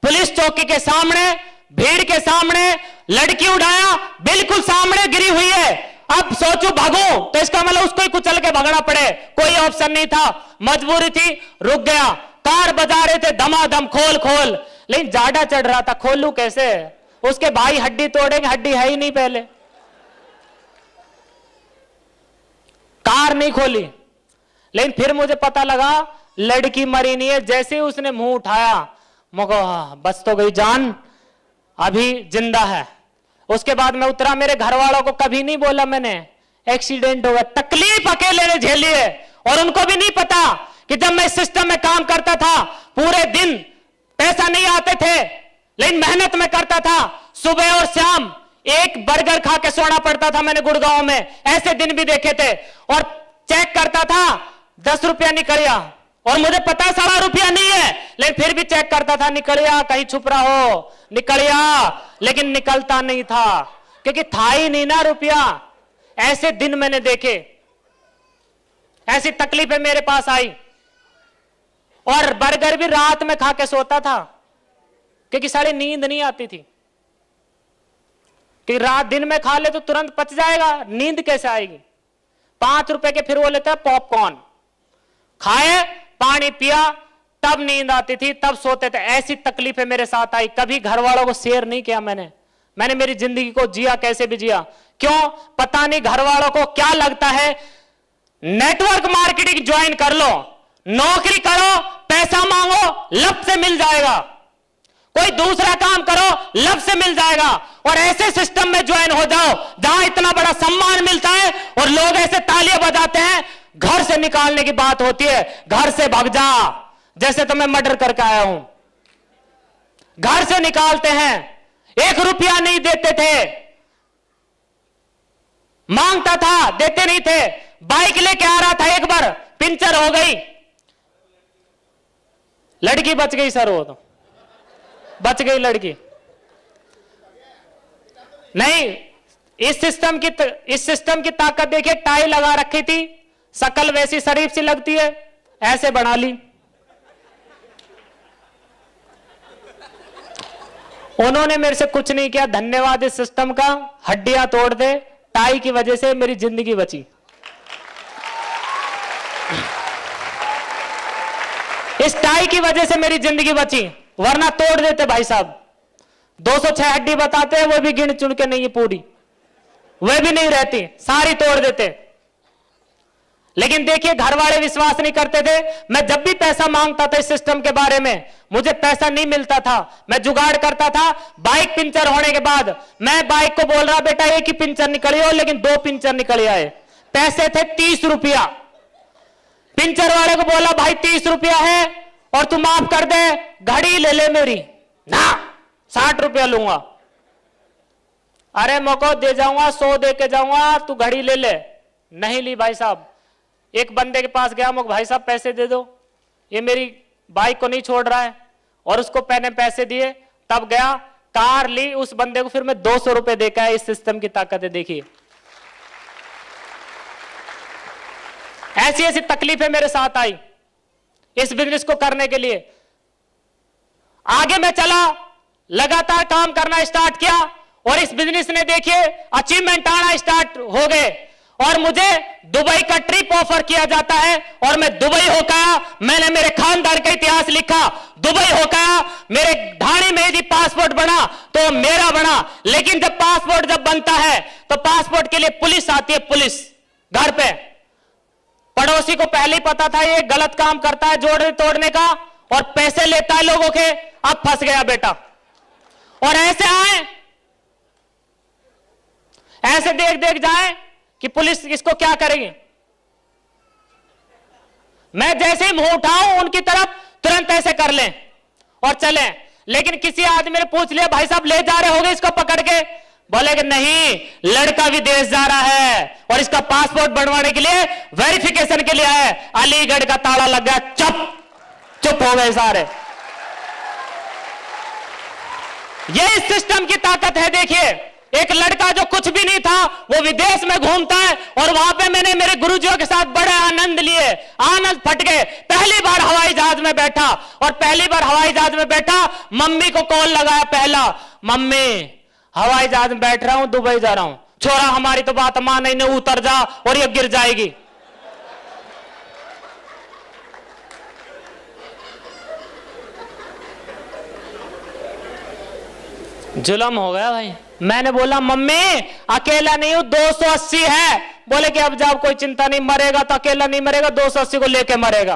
S3: पुलिस चौकी के सामने, भीड़ के सामने, लड़की उठाया बिल्कुल सामने गिरी हुई है। अब सोचू भागूं तो इसका मतलब उसको ही कुचल के भागना पड़े, कोई ऑप्शन नहीं था, मजबूरी थी, रुक गया। कार बजा रहे थे धमाधम, खोल खोल, लेकिन जाड़ा चढ़ रहा था, खोलू कैसे? उसके भाई हड्डी तोड़ेंगे, हड्डी है ही नहीं पहले। कार नहीं खोली, लेकिन फिर मुझे पता लगा लड़की मरी नहीं है। जैसे ही उसने मुंह उठाया, मुझको बच तो गई जान, अभी जिंदा है। उसके बाद मैं उतरा, मेरे घर वालों को कभी नहीं बोला मैंने एक्सीडेंट हो गया। तकलीफ अकेले ने झेली है और उनको भी नहीं पता कि जब मैं इस सिस्टम में काम करता था, पूरे दिन पैसा नहीं आते थे, लेकिन मेहनत में करता था। सुबह और शाम एक बर्गर खा के सोना पड़ता था। मैंने गुड़गांव में ऐसे दिन भी देखे थे। और चेक करता था, 10 रुपया निकलिया और मुझे पता 1.25 रुपया नहीं है, लेकिन फिर भी चेक करता था, निकलिया कहीं छुप रहा हो, निकलिया, लेकिन निकलता नहीं था क्योंकि था ही नहीं ना रुपया। ऐसे दिन मैंने देखे, ऐसी तकलीफें मेरे पास आई। और बर्गर भी रात में खा के सोता था क्योंकि सारी नींद नहीं आती थी, कि रात दिन में खा ले तो तुरंत पच जाएगा, नींद कैसे आएगी। 5 रुपए के फिर वो लेता है पॉपकॉर्न, खाए, पानी पिया, तब नींद आती थी, तब सोते थे। ऐसी तकलीफें मेरे साथ आई, कभी घर वालों को शेयर नहीं किया मैंने मेरी जिंदगी को जिया, कैसे भी जिया। क्यों? पता नहीं घर वालों को क्या लगता है। नेटवर्क मार्केटिंग ज्वाइन कर लो, नौकरी करो, पैसा मांगो, लब से मिल जाएगा। कोई दूसरा काम करो, लब से मिल जाएगा। और ऐसे सिस्टम में ज्वाइन हो जाओ जहां इतना बड़ा सम्मान मिलता है और लोग ऐसे तालियां बजाते हैं। घर से निकालने की बात होती है, घर से भाग जा। जैसे तो मैं मर्डर करके आया हूं, घर से निकालते हैं, 1 रुपया नहीं देते थे, मांगता था, देते नहीं थे। बाइक लेके आ रहा था, एक बार पंचर हो गई, लड़की बच गई सर, वो तो बच गई लड़की। नहीं, इस सिस्टम की ताकत देखिए। टाई लगा रखी थी, शकल वैसी शरीफ सी लगती है, ऐसे बना ली। उन्होंने मेरे से कुछ नहीं किया, धन्यवाद इस सिस्टम का। हड्डियां तोड़ दे, टाई की वजह से मेरी जिंदगी बची। इस टाई की वजह से मेरी जिंदगी बची। वरना तोड़ देते भाई साहब। 206 हड्डी बताते हैं, वो भी गिन चुन के नहीं है पूरी, वे भी नहीं रहती, सारी तोड़ देते। लेकिन देखिए घर वाले विश्वास नहीं करते थे। मैं जब भी पैसा मांगता था इस सिस्टम के बारे में, मुझे पैसा नहीं मिलता था, मैं जुगाड़ करता था। बाइक पंचर होने के बाद मैं बाइक को बोल रहा, बेटा एक ही पंचर निकली हो, लेकिन 2 पंचर निकल आए। पैसे थे 30 रुपया। पंचर वाले को बोला, भाई 30 रुपया है और तू माफ कर दे, घड़ी ले ले मेरी। ना, 60 रुपया लूंगा। अरे मौका दे जाऊंगा, 100 दे के जाऊंगा, तू घड़ी ले ले। नहीं ली भाई साहब। एक बंदे के पास गया, मुझे भाई साहब पैसे दे दो, ये मेरी बाइक को नहीं छोड़ रहा है, और उसको मैंने पैसे दिए। तब गया, कार ली, उस बंदे को फिर मैं 200 रुपए देकर है। इस सिस्टम की ताकत है, देखिए। ऐसी ऐसी तकलीफें मेरे साथ आई इस बिजनेस को करने के लिए। आगे मैं चला, लगातार काम करना स्टार्ट किया, और इस बिजनेस ने देखिए अचीवमेंट आना स्टार्ट हो गए, और मुझे दुबई का ट्रिप ऑफर किया जाता है, और मैं दुबई होकर, मैंने मेरे खानदान का इतिहास लिखा। दुबई होकर मेरे ढाणी में यदि पासपोर्ट बना तो मेरा बना, लेकिन जब पासपोर्ट जब बनता है तो पासपोर्ट के लिए पुलिस आती है, पुलिस घर पे। पड़ोसी को पहले ही पता था ये गलत काम करता है जोड़ने तोड़ने का, और पैसे लेता है लोगों के। अब फंस गया बेटा। और ऐसे आए, ऐसे देख देख जाए कि पुलिस इसको क्या करेगी। मैं जैसे ही मुंह उठाऊं उनकी तरफ, तुरंत ऐसे कर लें और चलें। लेकिन किसी आदमी ने पूछ लिया, भाई साहब ले जा रहे होगे इसको पकड़ के? बोले कि नहीं, लड़का विदेश जा रहा है और इसका पासपोर्ट बनवाने के लिए, वेरिफिकेशन के लिए है। अलीगढ़ का ताला लग गया, चुप हो गए सारे। ये इस सिस्टम की ताकत है। देखिए, एक लड़का जो कुछ भी नहीं था वो विदेश में घूमता है, और वहां पे मैंने मेरे गुरुजियों के साथ बड़े आनंद लिए, आनंद फट गए। पहली बार हवाई जहाज में बैठा, और पहली बार हवाई जहाज में बैठा, मम्मी को कॉल लगाया पहला, मम्मी हवाई जहाज में बैठ रहा हूं, दुबई जा रहा हूं। छोरा हमारी तो बात मान नहीं, उतर जा और ये गिर जाएगी। जुल्म हो गया भाई। मैंने बोला, मम्मी अकेला नहीं हूं, 280 है। बोले कि अब जब कोई चिंता नहीं, मरेगा तो अकेला नहीं मरेगा, 280 को लेके मरेगा।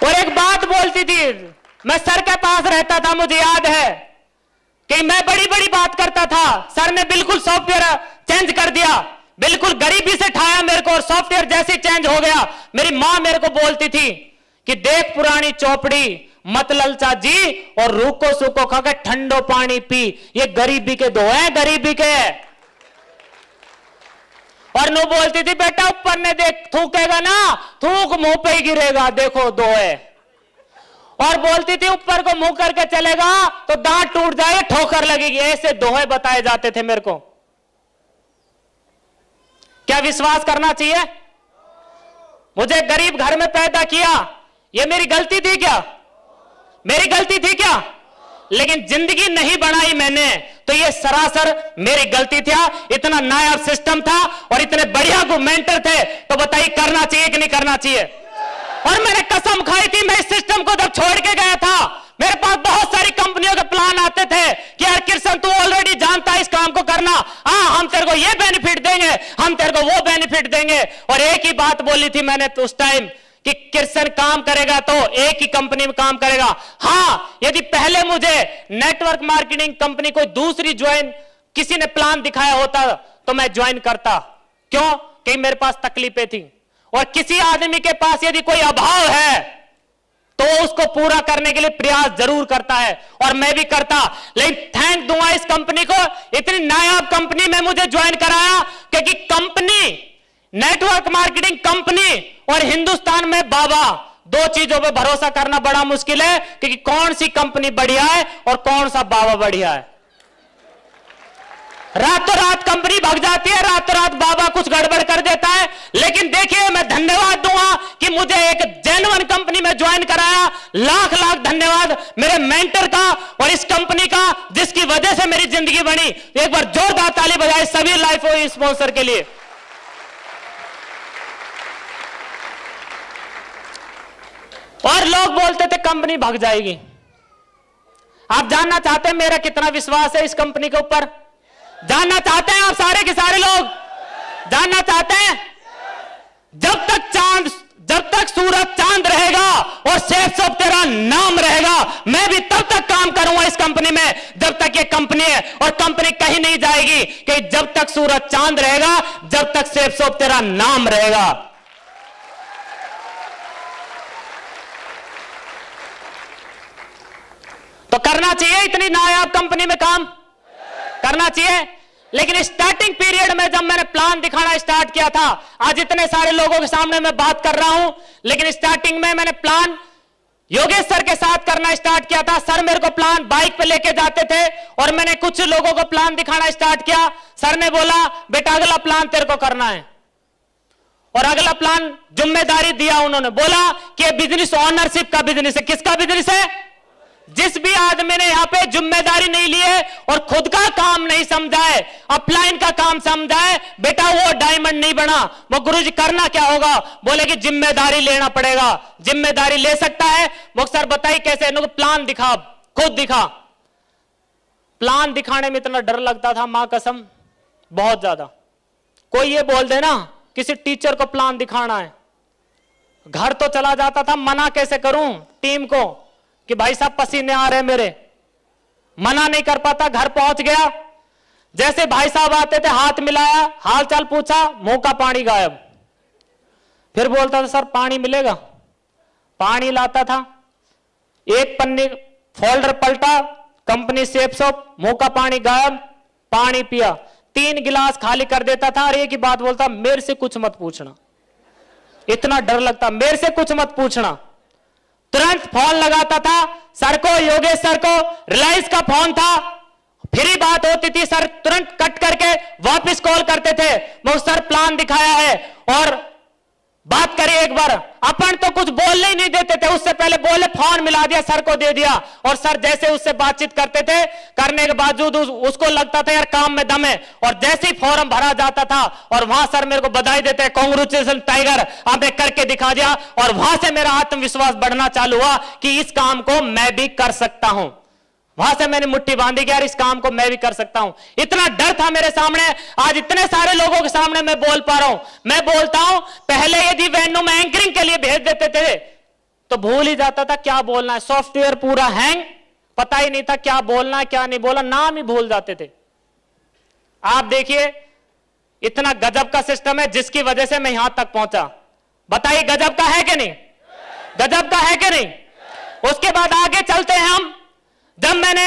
S3: और एक बात बोलती थी, मैं सर के पास रहता था, मुझे याद है कि मैं बड़ी बड़ी बात करता था। सर ने बिल्कुल सॉफ्टवेयर चेंज कर दिया, बिल्कुल गरीबी से ठाया मेरे को, और सॉफ्टवेयर जैसे चेंज हो गया। मेरी मां मेरे को बोलती थी कि देख पुरानी चौपड़ी, मत ललचा जी, और रूखो सूखो खा के ठंडो पानी पी, ये गरीबी के दो है, गरीबी के। और नू बोलती थी, बेटा ऊपर ने देख, थूकेगा ना, थूक मुंह पे ही गिरेगा, देखो दो है। और बोलती थी, ऊपर को मुंह करके चलेगा तो दांत टूट जाए, ठोकर लगेगी। ऐसे दोहे बताए जाते थे मेरे को। क्या विश्वास करना चाहिए? मुझे गरीब घर में पैदा किया, ये मेरी गलती थी क्या? मेरी गलती थी क्या? लेकिन जिंदगी नहीं बनाई मैंने, तो ये सरासर मेरी गलती था। इतना नायाब सिस्टम था और इतने बढ़िया मेंटर थे, तो बताइए करना चाहिए कि नहीं करना चाहिए? और मैंने कसम खाई थी, मैं इस सिस्टम को जब छोड़ के गया था, मेरे पास बहुत सारी कंपनियों के प्लान आते थे कि यार कृष्ण तू ऑलरेडी जानता है इस काम को करना, हाँ हम तेरे को ये बेनिफिट देंगे, हम तेरे को वो बेनिफिट देंगे। और एक ही बात बोली थी मैंने तो उस टाइम कि कृष्ण काम करेगा तो एक ही कंपनी में काम करेगा। हाँ, यदि पहले मुझे नेटवर्क मार्केटिंग कंपनी कोई दूसरी ज्वाइन, किसी ने प्लान दिखाया होता तो मैं ज्वाइन करता। क्यों? कि मेरे पास तकलीफें थी, और किसी आदमी के पास यदि कोई अभाव है तो उसको पूरा करने के लिए प्रयास जरूर करता है, और मैं भी करता। लेकिन थैंक दूंगा इस कंपनी को, इतनी नायाब कंपनी में मुझे ज्वाइन कराया, क्योंकि कंपनी, नेटवर्क मार्केटिंग कंपनी और हिंदुस्तान में बाबा, दो चीजों पे भरोसा करना बड़ा मुश्किल है, क्योंकि कौन सी कंपनी बढ़िया है और कौन सा बाबा बढ़िया है। रातों रात कंपनी भग जाती है, रातों रात बाबा कुछ गड़बड़ कर देता है। लेकिन देखिए, मैं धन्यवाद दूंगा कि मुझे एक जेन्युइन कंपनी में ज्वाइन कराया। लाख लाख धन्यवाद मेरे मेंटर का और इस कंपनी का, जिसकी वजह से मेरी जिंदगी बनी। एक बार जोरदार ताली बजाए सभी लाइफ स्पॉन्सर के लिए। और लोग बोलते थे कंपनी भाग जाएगी। आप जानना चाहते हैं मेरा कितना विश्वास है इस कंपनी के ऊपर? जानना चाहते हैं आप सारे के सारे लोग? जानना चाहते हैं? जब तक सूरज चांद रहेगा और सेफ सब तेरा नाम रहेगा, मैं भी तब तक काम करूंगा इस कंपनी में जब तक ये कंपनी है, और कंपनी कहीं नहीं जाएगी कि जब तक सूरज चांद रहेगा, जब तक सेफ सब तेरा नाम रहेगा। तो करना चाहिए इतनी नायाब कंपनी में काम करना चाहिए। लेकिन स्टार्टिंग पीरियड में जब मैंने प्लान दिखाना स्टार्ट किया था, आज इतने सारे लोगों के सामने मैं बात कर रहा हूं, लेकिन स्टार्टिंग में मैंने प्लान योगेश सर के साथ करना स्टार्ट किया था। सर मेरे को प्लान बाइक पे लेके जाते थे और मैंने कुछ लोगों को प्लान दिखाना स्टार्ट किया। सर ने बोला बेटा अगला प्लान तेरे को करना है, और अगला प्लान जिम्मेदारी दिया उन्होंने, बोला कि बिजनेस ओनरशिप का बिजनेस है। किसका बिजनेस है? जिस भी आदमी ने यहां पे जिम्मेदारी नहीं ली है और खुद का काम नहीं समझा है, अपलाइन का काम समझा है, बेटा वो डायमंड नहीं बना। वो गुरुजी करना क्या होगा? बोले कि जिम्मेदारी लेना पड़ेगा। जिम्मेदारी ले सकता है? वो सर बताइए कैसे? प्लान दिखा, खुद दिखा। प्लान दिखाने में इतना डर लगता था, मां कसम, बहुत ज्यादा। कोई ये बोल दे ना किसी टीचर को प्लान दिखाना है, घर तो चला जाता था, मना कैसे करूं टीम को कि भाई साहब पसीने आ रहे मेरे, मना नहीं कर पाता। घर पहुंच गया, जैसे भाई साहब आते थे हाथ मिलाया, हाल चाल पूछा, मुंह का पानी गायब। फिर बोलता था सर पानी मिलेगा? पानी लाता था, एक पन्नी फोल्डर पलटा, कंपनी सेफ सोप, मुंह का पानी गायब, पानी पिया, 3 गिलास खाली कर देता था। और एक ही बात बोलता, मेरे से कुछ मत पूछना। इतना डर लगता, मेरे से कुछ मत पूछना। तुरंत फोन लगाता था सर को, योगेश सर को, रिलायंस का फोन था, फ्री बात होती थी, सर तुरंत कट करके वापस कॉल करते थे। वो सर प्लान दिखाया है और बात करिए एक बार। अपन तो कुछ बोलने ही नहीं देते थे, उससे पहले बोले फोन मिला दिया, सर को दे दिया, और सर जैसे उससे बातचीत करते थे, करने के बावजूद उसको लगता था यार काम में दम है। और जैसे ही फॉर्म भरा जाता था और वहां सर मेरे को बधाई देते, कांग्रेचुलेशन टाइगर, आपने करके दिखा दिया। और वहां से मेरा आत्मविश्वास बढ़ना चालू हुआ कि इस काम को मैं भी कर सकता हूं। वहां से मैंने मुट्ठी बांधी कि यार इस काम को मैं भी कर सकता हूं। इतना डर था मेरे सामने, आज इतने सारे लोगों के सामने मैं बोल पा रहा हूं। मैं बोलता हूं, पहले यदि वेन्यू में एंकरिंग के लिए भेज देते थे तो भूल ही जाता था क्या बोलना है, सॉफ्टवेयर पूरा हैंग, पता ही नहीं था क्या बोलना है क्या नहीं बोलना, नाम ही भूल जाते थे। आप देखिए इतना गजब का सिस्टम है जिसकी वजह से मैं यहां तक पहुंचा। बताइए गजब का है कि नहीं? गजब का है कि नहीं? उसके बाद आगे चलते हैं हम। जब मैंने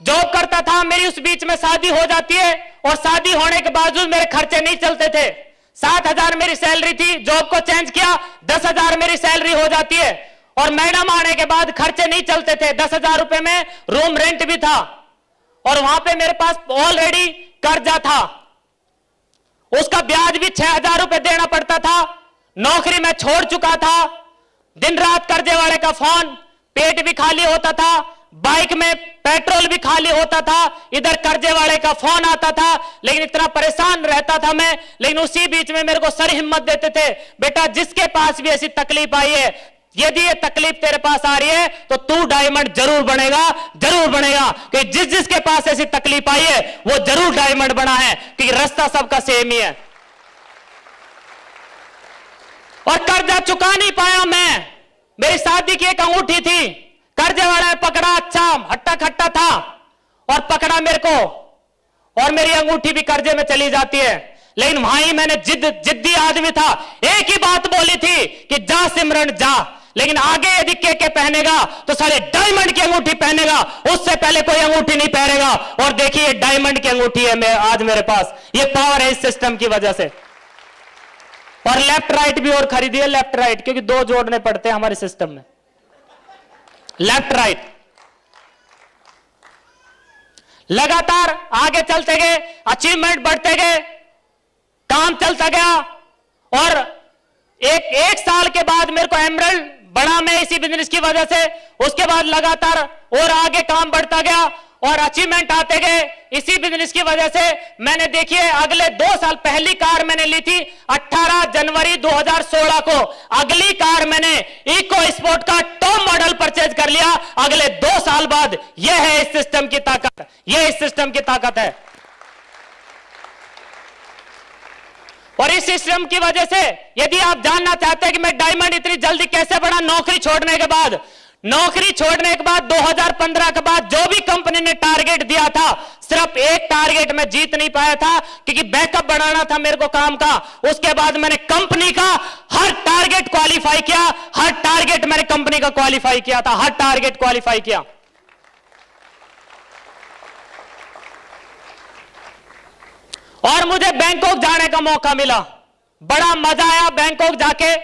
S3: जॉब करता था, मेरी उस बीच में शादी हो जाती है, और शादी होने के बावजूद मेरे खर्चे नहीं चलते थे। 7,000 मेरी सैलरी थी, जॉब को चेंज किया, 10,000 मेरी सैलरी हो जाती है, और मैडम आने के बाद खर्चे नहीं चलते थे। 10,000 रुपए में रूम रेंट भी था, और वहां पे मेरे पास ऑलरेडी कर्जा था, उसका ब्याज भी 6,000 रुपए देना पड़ता था। नौकरी में छोड़ चुका था, दिन रात कर्जे वाले का फोन, पेट भी खाली होता था, बाइक में पेट्रोल भी खाली होता था, इधर कर्जे वाले का फोन आता था, लेकिन इतना परेशान रहता था मैं। लेकिन उसी बीच में मेरे को सर हिम्मत देते थे, बेटा जिसके पास भी ऐसी तकलीफ आई है, यदि ये तकलीफ तेरे पास आ रही है तो तू डायमंड जरूर बनेगा, जरूर बनेगा। कि जिसके पास ऐसी तकलीफ आई है वो जरूर डायमंड बना है, क्योंकि रास्ता सबका सेम ही है। और कर्जा चुका नहीं पाया मैं। मेरी शादी की एक अंगूठी थी, कर्जे वाला ने पकड़ा, अच्छा हट्टा खट्टा था, और पकड़ा मेरे को, और मेरी अंगूठी भी कर्जे में चली जाती है। लेकिन वहां ही मैंने जिद्दी आदमी था, एक ही बात बोली थी कि जा सिमरन जा। लेकिन आगे यदि के पहनेगा तो सारे डायमंड की अंगूठी पहनेगा, उससे पहले कोई अंगूठी नहीं पहनेगा। और देखिए डायमंड की अंगूठी है मैं आज मेरे पास, ये पावर है इस सिस्टम की वजह से। और लेफ्ट राइट भी और खरीदिए, लेफ्ट राइट, क्योंकि 2 जोड़ने पड़ते हैं हमारे सिस्टम में, लेफ्ट राइट। लगातार आगे चलते गए, अचीवमेंट बढ़ते गए, काम चलता गया, और एक साल के बाद मेरे को एमरल्ड बड़ा मैं इसी बिजनेस की वजह से। उसके बाद लगातार और आगे काम बढ़ता गया, और अचीवमेंट आते गए। इसी बिजनेस की वजह से मैंने देखिए अगले 2 साल, पहली कार मैंने ली थी 18 जनवरी 2016 को। अगली कार मैंने इको स्पोर्ट का टॉप मॉडल परचेज कर लिया अगले 2 साल बाद। यह है इस सिस्टम की ताकत, यह इस सिस्टम की ताकत है। और इस सिस्टम की वजह से यदि आप जानना चाहते हैं कि मैं डायमंड इतनी जल्दी कैसे बढ़ा, नौकरी छोड़ने के बाद 2015 के बाद जो भी कंपनी ने टारगेट दिया था, सिर्फ एक टारगेट मैं जीत नहीं पाया था क्योंकि बैकअप बढ़ाना था मेरे को काम का। उसके बाद मैंने कंपनी का हर टारगेट क्वालिफाई किया, हर टारगेट मैंने कंपनी का क्वालिफाई किया था, हर टारगेट क्वालिफाई किया। और मुझे बैंकॉक जाने का मौका मिला, बड़ा मजा आया बैंकॉक जाके,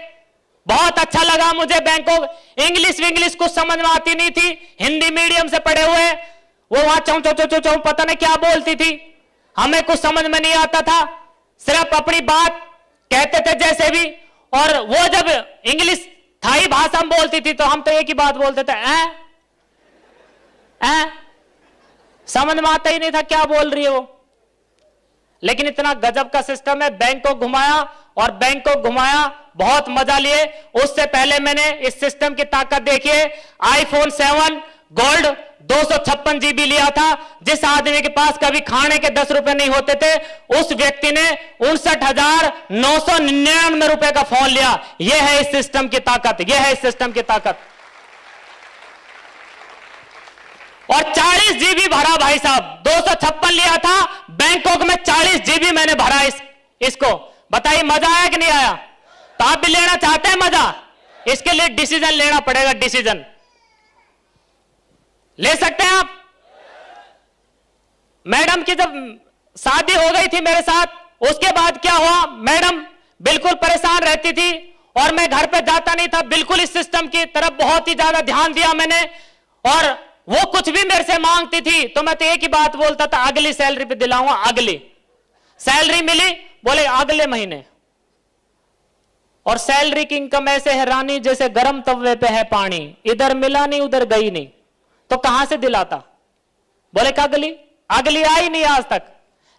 S3: बहुत अच्छा लगा मुझे बैंकॉक। इंग्लिश कुछ समझ में आती नहीं थी, हिंदी मीडियम से पढ़े हुए, वो वहां चौ चौ चौ चौ पता नहीं क्या बोलती थी, हमें कुछ समझ में नहीं आता था, सिर्फ अपनी बात कहते थे जैसे भी। और वो जब इंग्लिश थाई भाषा में बोलती थी तो हम तो एक ही बात बोलते थे, समझ में आता ही नहीं था क्या बोल रही है वो। लेकिन इतना गजब का सिस्टम है, बैंकॉक घुमाया और बैंकॉक घुमाया, बहुत मजा लिए। उससे पहले मैंने इस सिस्टम की ताकत देखिए, आईफोन 7 गोल्ड 256 GB लिया था। जिस आदमी के पास कभी खाने के 10 रुपए नहीं होते थे, उस व्यक्ति ने 59,999 रुपए का फोन लिया। यह है इस सिस्टम की ताकत, यह है इस सिस्टम की ताकत। और 40 GB भरा भाई साहब, 256 लिया था, बैंकॉक में 40 GB मैंने भरा इसको। बताइए मजा आया कि नहीं आया? तो आप भी लेना चाहते हैं मजा? इसके लिए डिसीजन लेना पड़ेगा, डिसीजन ले सकते हैं आप। मैडम की जब शादी हो गई थी मेरे साथ, उसके बाद क्या हुआ, मैडम बिल्कुल परेशान रहती थी और मैं घर पे जाता नहीं था। बिल्कुल इस सिस्टम की तरफ बहुत ही ज्यादा ध्यान दिया मैंने। और वो कुछ भी मेरे से मांगती थी तो मैं तो एक ही बात बोलता था, अगली सैलरी पे दिलाऊंगा। अगली सैलरी मिली, बोले अगले महीने। और सैलरी की इनकम ऐसे है रानी जैसे गर्म तवे पे है पानी, इधर मिला नहीं उधर गई नहीं, तो कहां से दिलाता? बोले कि अगली अगली आई नहीं आज तक।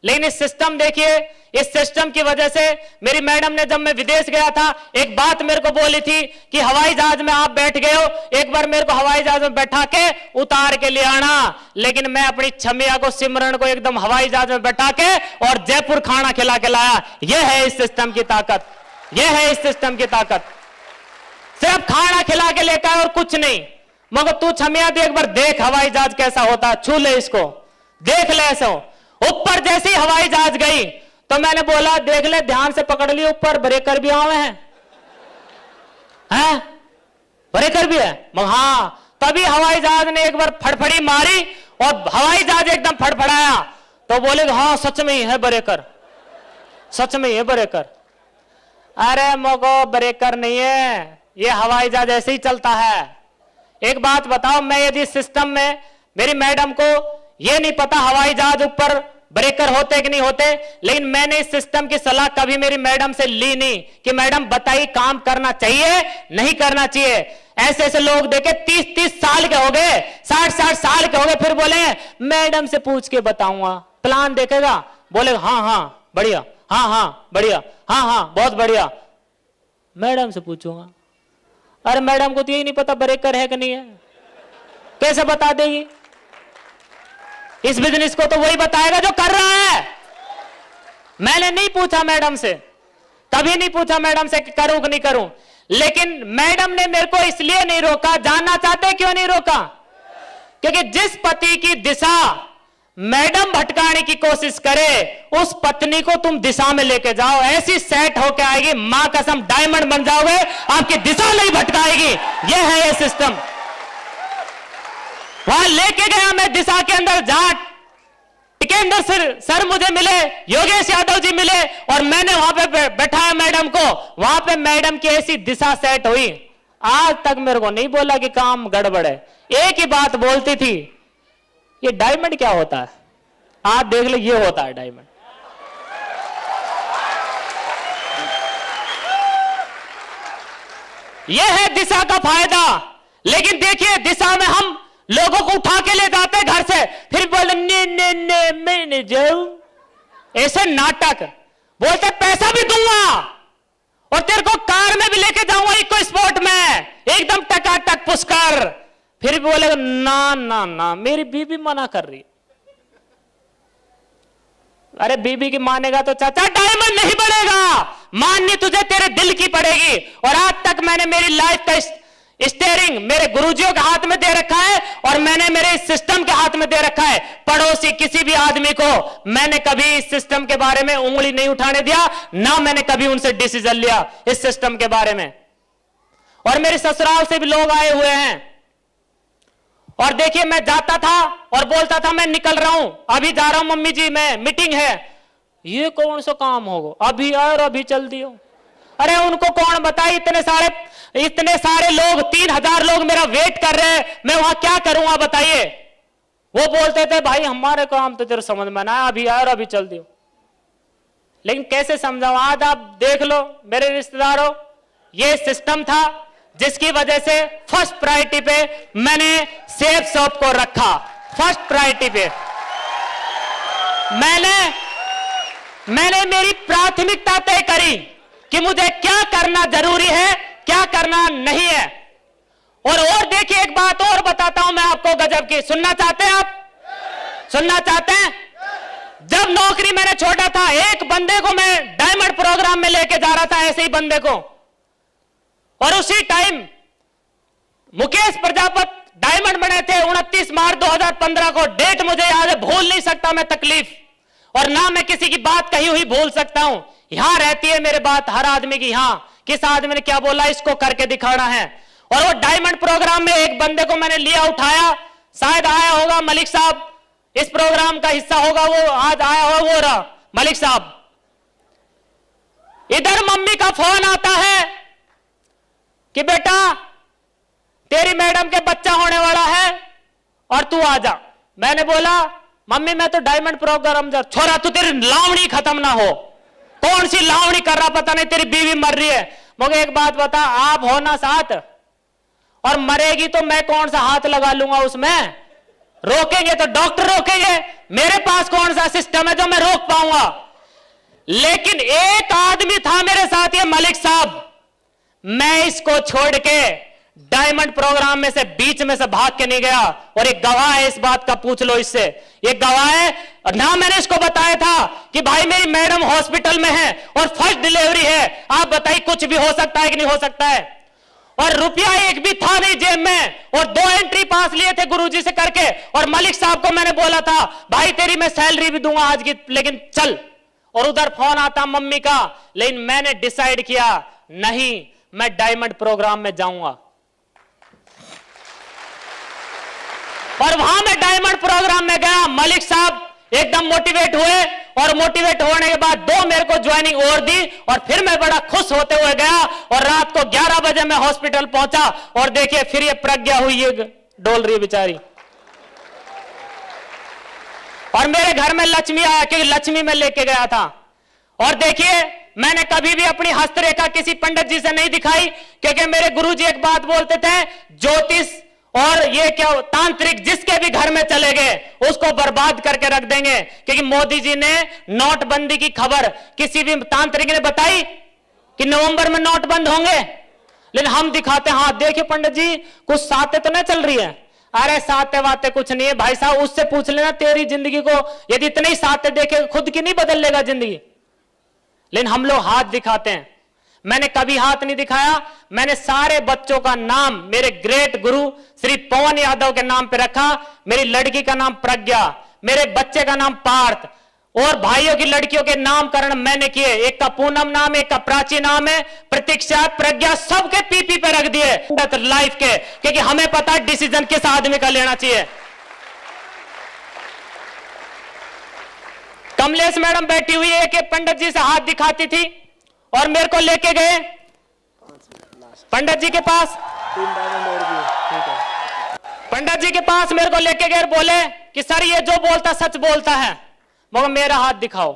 S3: लेकिन इस सिस्टम देखिए, इस सिस्टम की वजह से मेरी मैडम ने, जब मैं विदेश गया था, एक बात मेरे को बोली थी कि हवाई जहाज में आप बैठ गए हो, एक बार मेरे को हवाई जहाज में बैठा के उतार के ले आना। लेकिन मैं अपनी छमिया को, सिमरन को एकदम हवाई जहाज में बैठा के और जयपुर खाना खिला के लाया। यह है इस सिस्टम की ताकत, यह है इस सिस्टम की ताकत। सिर्फ खाना खिला के लेकर और कुछ नहीं। मगर तू छमिया दे, एक बार देख हवाई जहाज कैसा होता, छू ले इसको, देख ले ऐसा। ऊपर जैसी हवाई जहाज गई तो मैंने बोला देख ले, ध्यान से पकड़ लियो, ऊपर ब्रेकर भी आवे हैं, ब्रेकर भी है। मगर हाँ, तभी हवाई जहाज ने एक बार फड़फड़ी मारी और हवाई जहाज एकदम फड़फड़ाया तो बोले हाँ सच में ही है ब्रेकर, सच में ही है ब्रेकर। अरे मोगो ब्रेकर नहीं है, ये हवाई जहाज ऐसे ही चलता है। एक बात बताओ, मैं यदि सिस्टम में, मेरी मैडम को ये नहीं पता हवाई जहाज ऊपर ब्रेकर होते कि नहीं होते, लेकिन मैंने इस सिस्टम की सलाह कभी मेरी मैडम से ली नहीं कि मैडम बताइए काम करना चाहिए नहीं करना चाहिए। ऐसे ऐसे लोग देखे 30-30 साल के हो गए, 60-60 साल के हो गए, फिर बोले मैडम से पूछ के बताऊंगा। प्लान देखेगा, बोले हाँ हाँ बढ़िया, हाँ हाँ बढ़िया, हाँ हाँ बहुत बढ़िया, मैडम से पूछूंगा। अरे मैडम को तो यही नहीं पता ब्रेकर है कि नहीं है, कैसे बता देगी? इस बिजनेस को तो वही बताएगा जो कर रहा है। मैंने नहीं पूछा मैडम से, कभी नहीं पूछा मैडम से कि करूं कि नहीं करूं। लेकिन मैडम ने मेरे को इसलिए नहीं रोका, जानना चाहते क्यों नहीं रोका? क्योंकि जिस पति की दिशा मैडम भटकाने की कोशिश करे, उस पत्नी को तुम दिशा में लेके जाओ, ऐसी सेट होके आएगी, मां कसम डायमंड बन जाओगे, आपकी दिशा नहीं भटकाएगी। यह है ये सिस्टम। वहां लेके गया मैं दिशा के अंदर, जहां टिकेंद्र सर मुझे मिले, योगेश यादव जी मिले और मैंने वहां पे बैठाया मैडम को। वहां पे मैडम की ऐसी दिशा सेट हुई, आज तक मेरे को नहीं बोला कि काम गड़बड़ है। एक ही बात बोलती थी, ये डायमंड क्या होता है? आप देख ले, ये होता है डायमंड। ये है दिशा का फायदा। लेकिन देखिए, दिशा में हम लोगों को उठा के ले जाते घर से, फिर बोले ने मैं नहीं जाऊं, ऐसे नाटक बोलते पैसा भी दूंगा और तेरे को कार में भी लेके जाऊंगा इको स्पोर्ट में, एकदम टकाटक पुष्कर। फिर भी बोले ना ना ना मेरी बीबी मना कर रही। अरे बीबी की मानेगा तो चाचा डायमंड नहीं बढ़ेगा, माननी तुझे तेरे दिल की पड़ेगी। और आज तक मैंने मेरी लाइफ का स्टीयरिंग मेरे गुरुजियों के हाथ में दे रखा है और मैंने मेरे इस सिस्टम के हाथ में दे रखा है। पड़ोसी किसी भी आदमी को मैंने कभी इस सिस्टम के बारे में उंगली नहीं उठाने दिया, ना मैंने कभी उनसे डिसीजन लिया इस सिस्टम के बारे में। और मेरे ससुराल से भी लोग आए हुए हैं और देखिए मैं जाता था और बोलता था मैं निकल रहा हूं, अभी जा रहा हूं मम्मी जी मैं मीटिंग है। ये कौन सा काम होगा, अभी आए और अभी चल दियो। अरे उनको कौन बताए, इतने सारे लोग 3000 लोग मेरा वेट कर रहे हैं, मैं वहां क्या करूंगा बताइए। वो बोलते थे भाई हमारे काम तो तेरे समझ में ना आया, अभी आए और अभी चल दियो। लेकिन कैसे समझाऊं, आज आप देख लो मेरे रिश्तेदारों, ये सिस्टम था जिसकी वजह से फर्स्ट प्रायोरिटी पे मैंने सेफ शॉप को रखा। फर्स्ट प्रायोरिटी पे मैंने मेरी प्राथमिकता तय करी कि मुझे क्या करना जरूरी है, क्या करना नहीं है। और देखिए एक बात और बताता हूं मैं आपको गजब की, सुनना चाहते हैं आप? सुनना चाहते हैं? जब नौकरी मैंने छोड़ा था, एक बंदे को मैं डायमंड प्रोग्राम में लेके जा रहा था, ऐसे ही बंदे को, और उसी टाइम मुकेश प्रजापत डायमंड बने थे 29 मार्च 2015 को। डेट मुझे याद है, भूल नहीं सकता मैं तकलीफ, और ना मैं किसी की बात कही हुई भूल सकता हूं। यहां रहती है मेरे बात हर आदमी की, यहां किस आदमी ने क्या बोला इसको करके दिखाना है। और वो डायमंड प्रोग्राम में एक बंदे को मैंने लिया, उठाया, शायद आया होगा मलिक साहब, इस प्रोग्राम का हिस्सा होगा वो, आज आया होगा वो रहा मलिक साहब। इधर मम्मी का फोन आता है कि बेटा तेरी मैडम के बच्चा होने वाला है और तू आ जा। मैंने बोला मम्मी मैं तो डायमंड प्रोग्राम जा। छोरा तू तेरी लावणी खत्म ना हो, कौन सी लावणी कर रहा पता नहीं, तेरी बीवी मर रही है। मुझे एक बात बता, आप हो ना साथ, और मरेगी तो मैं कौन सा हाथ लगा लूंगा उसमें, रोकेंगे तो डॉक्टर रोकेंगे, मेरे पास कौन सा सिस्टम है जो मैं रोक पाऊंगा। लेकिन एक आदमी था मेरे साथ, ये मलिक साहब, मैं इसको छोड़ के डायमंड प्रोग्राम में से बीच में से भाग के नहीं गया। और एक गवाह है इस बात का, पूछ लो इससे, ये गवाह है ना। मैंने इसको बताया था कि भाई मेरी मैडम हॉस्पिटल में है और फर्स्ट डिलीवरी है, आप बताइए कुछ भी हो सकता है कि नहीं हो सकता है। और रुपया एक भी था नहीं जेब में, और 2 एंट्री पास लिए थे गुरुजी से करके। और मलिक साहब को मैंने बोला था भाई तेरी मैं सैलरी भी दूंगा आज की, लेकिन चल। और उधर फोन आता मम्मी का, लेकिन मैंने डिसाइड किया नहीं, मैं डायमंड प्रोग्राम में जाऊंगा। और वहां मैं डायमंड प्रोग्राम में गया, मलिक साहब एकदम मोटिवेट हुए, और मोटिवेट होने के बाद 2 मेरे को ज्वाइनिंग और दी, और फिर मैं बड़ा खुश होते हुए गया। और रात को 11 बजे मैं हॉस्पिटल पहुंचा, और देखिए फिर ये प्रज्ञा हुई, ये डोल रही है बेचारी। और मेरे घर में लक्ष्मी आया, क्योंकि लक्ष्मी मैं लेके गया था। और देखिए मैंने कभी भी अपनी हस्तरेखा किसी पंडित जी से नहीं दिखाई, क्योंकि मेरे गुरुजी एक बात बोलते थे, ज्योतिष और ये क्या तांत्रिक जिसके भी घर में चले गए उसको बर्बाद करके रख देंगे। क्योंकि मोदी जी ने नोटबंदी की खबर किसी भी तांत्रिक ने बताई कि नवंबर में नोट बंद होंगे, लेकिन हम दिखाते हैं, हाँ देखिए पंडित जी कुछ साते तो नहीं चल रही है। अरे साते वाते कुछ नहीं है भाई साहब, उससे पूछ लेना तेरी जिंदगी को, यदि इतने ही साते देखे खुद की नहीं बदल लेगा जिंदगी। लेकिन हम लोग हाथ दिखाते हैं, मैंने कभी हाथ नहीं दिखाया। मैंने सारे बच्चों का नाम मेरे ग्रेट गुरु श्री पवन यादव के नाम पे रखा। मेरी लड़की का नाम प्रज्ञा, मेरे बच्चे का नाम पार्थ, और भाइयों की लड़कियों के नामकरण मैंने किए। एक का पूनम नाम, एक का प्राची नाम है, प्रतीक्षा, प्रज्ञा, सबके पीपी पे रख दिए लाइफ के, क्योंकि हमें पता है डिसीजन किस आदमी का लेना चाहिए। कमलेश मैडम बैठी हुई है कि पंडित जी से हाथ दिखाती थी, और मेरे को लेके गए पंडित जी के पास।
S4: 3 डायमंड और भी है, ठीक है।
S3: पंडित जी के पास मेरे को लेके गए, बोले कि सर ये जो बोलता सच बोलता है, मगर मेरा हाथ दिखाओ।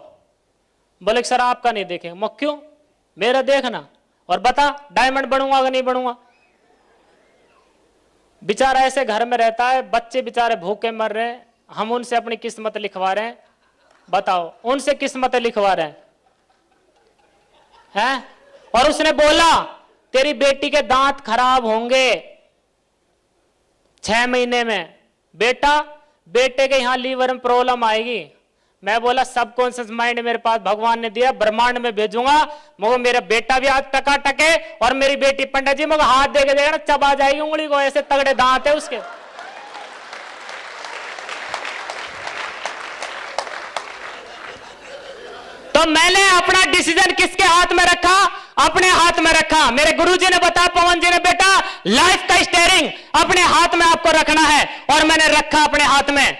S3: बोले सर आपका नहीं देखेंगे। मगर क्यों, मेरा देखना और बता डायमंड बनूंगा कि नहीं बनूंगा। बेचारा ऐसे घर में रहता है, बच्चे बेचारे भूखे मर रहे हैं, हम उनसे अपनी किस्मत लिखवा रहे हैं। बताओ, उनसे किस्मत लिखवा रहे हैं? और उसने बोला तेरी बेटी के दांत खराब होंगे 6 महीने में, बेटे के यहां लीवर में प्रॉब्लम आएगी। मैं बोला सबकॉन्शियस माइंड मेरे पास भगवान ने दिया, ब्रह्मांड में भेजूंगा, मगर मेरा बेटा भी आज टकाटक है और मेरी बेटी पंडित जी मगर हाथ दे के देगा ना चबा जाएगी उंगली को, ऐसे तगड़े दांत है उसके। तो मैंने अपना डिसीजन किसके हाथ में रखा? अपने हाथ में रखा। मेरे गुरुजी ने बताया, पवन जी ने, बेटा लाइफ का स्टीयरिंग अपने हाथ में आपको रखना है, और मैंने रखा अपने हाथ में।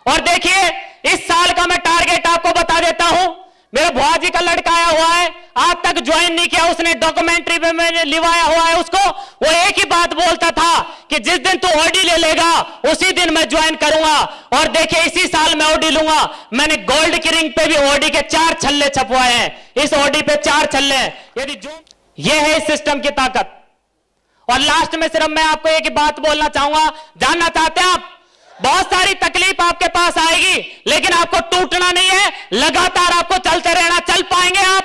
S3: और देखिए इस साल का मैं टारगेट आपको बता देता हूं। मेरे भुआ जी का लड़का आया हुआ है, आज तक ज्वाइन नहीं किया, उसने डॉक्यूमेंट्री में मैंने लिवाया हुआ है उसको। वो एक ही बात बोलता था कि जिस दिन तू ऑडी ले लेगा उसी दिन मैं ज्वाइन करूंगा। और देखिए इसी साल मैं ऑडी लूंगा। मैंने गोल्ड की रिंग पे भी ऑडी के 4 छल्ले छपवाए हैं, इस ऑडी पे 4 छल्ले हैं। यदि जो ये है इस सिस्टम की ताकत। और लास्ट में सिर्फ मैं आपको एक ही बात बोलना चाहूंगा, जानना चाहते हैं आप, बहुत सारी तकलीफ आपके पास आएगी लेकिन आपको टूटना नहीं है, लगातार आपको चलते रहना। चल पाएंगे आप?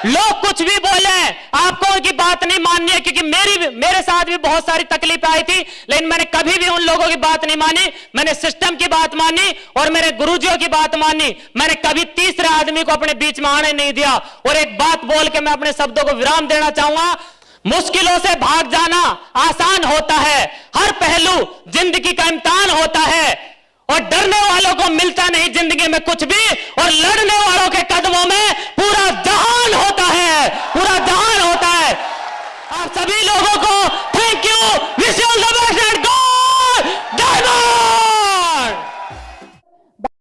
S3: लोग कुछ भी बोले आपको उनकी बात नहीं माननी है, क्योंकि मेरे साथ भी बहुत सारी तकलीफें आई थी, लेकिन मैंने कभी भी उन लोगों की बात नहीं मानी। मैंने सिस्टम की बात मानी और मेरे गुरुजियों की बात मानी। मैंने कभी तीसरे आदमी को अपने बीच में आने नहीं दिया। और एक बात बोल के मैं अपने शब्दों को विराम देना चाहूंगा, मुश्किलों से भाग जाना आसान होता है, हर पहलू जिंदगी का इम्तिहान होता है। और डरने वालों को मिलता नहीं जिंदगी में कुछ भी, और लड़ने वालों के कदमों में पूरा जहान होता है, पूरा जहान होता है। आप सभी लोगों को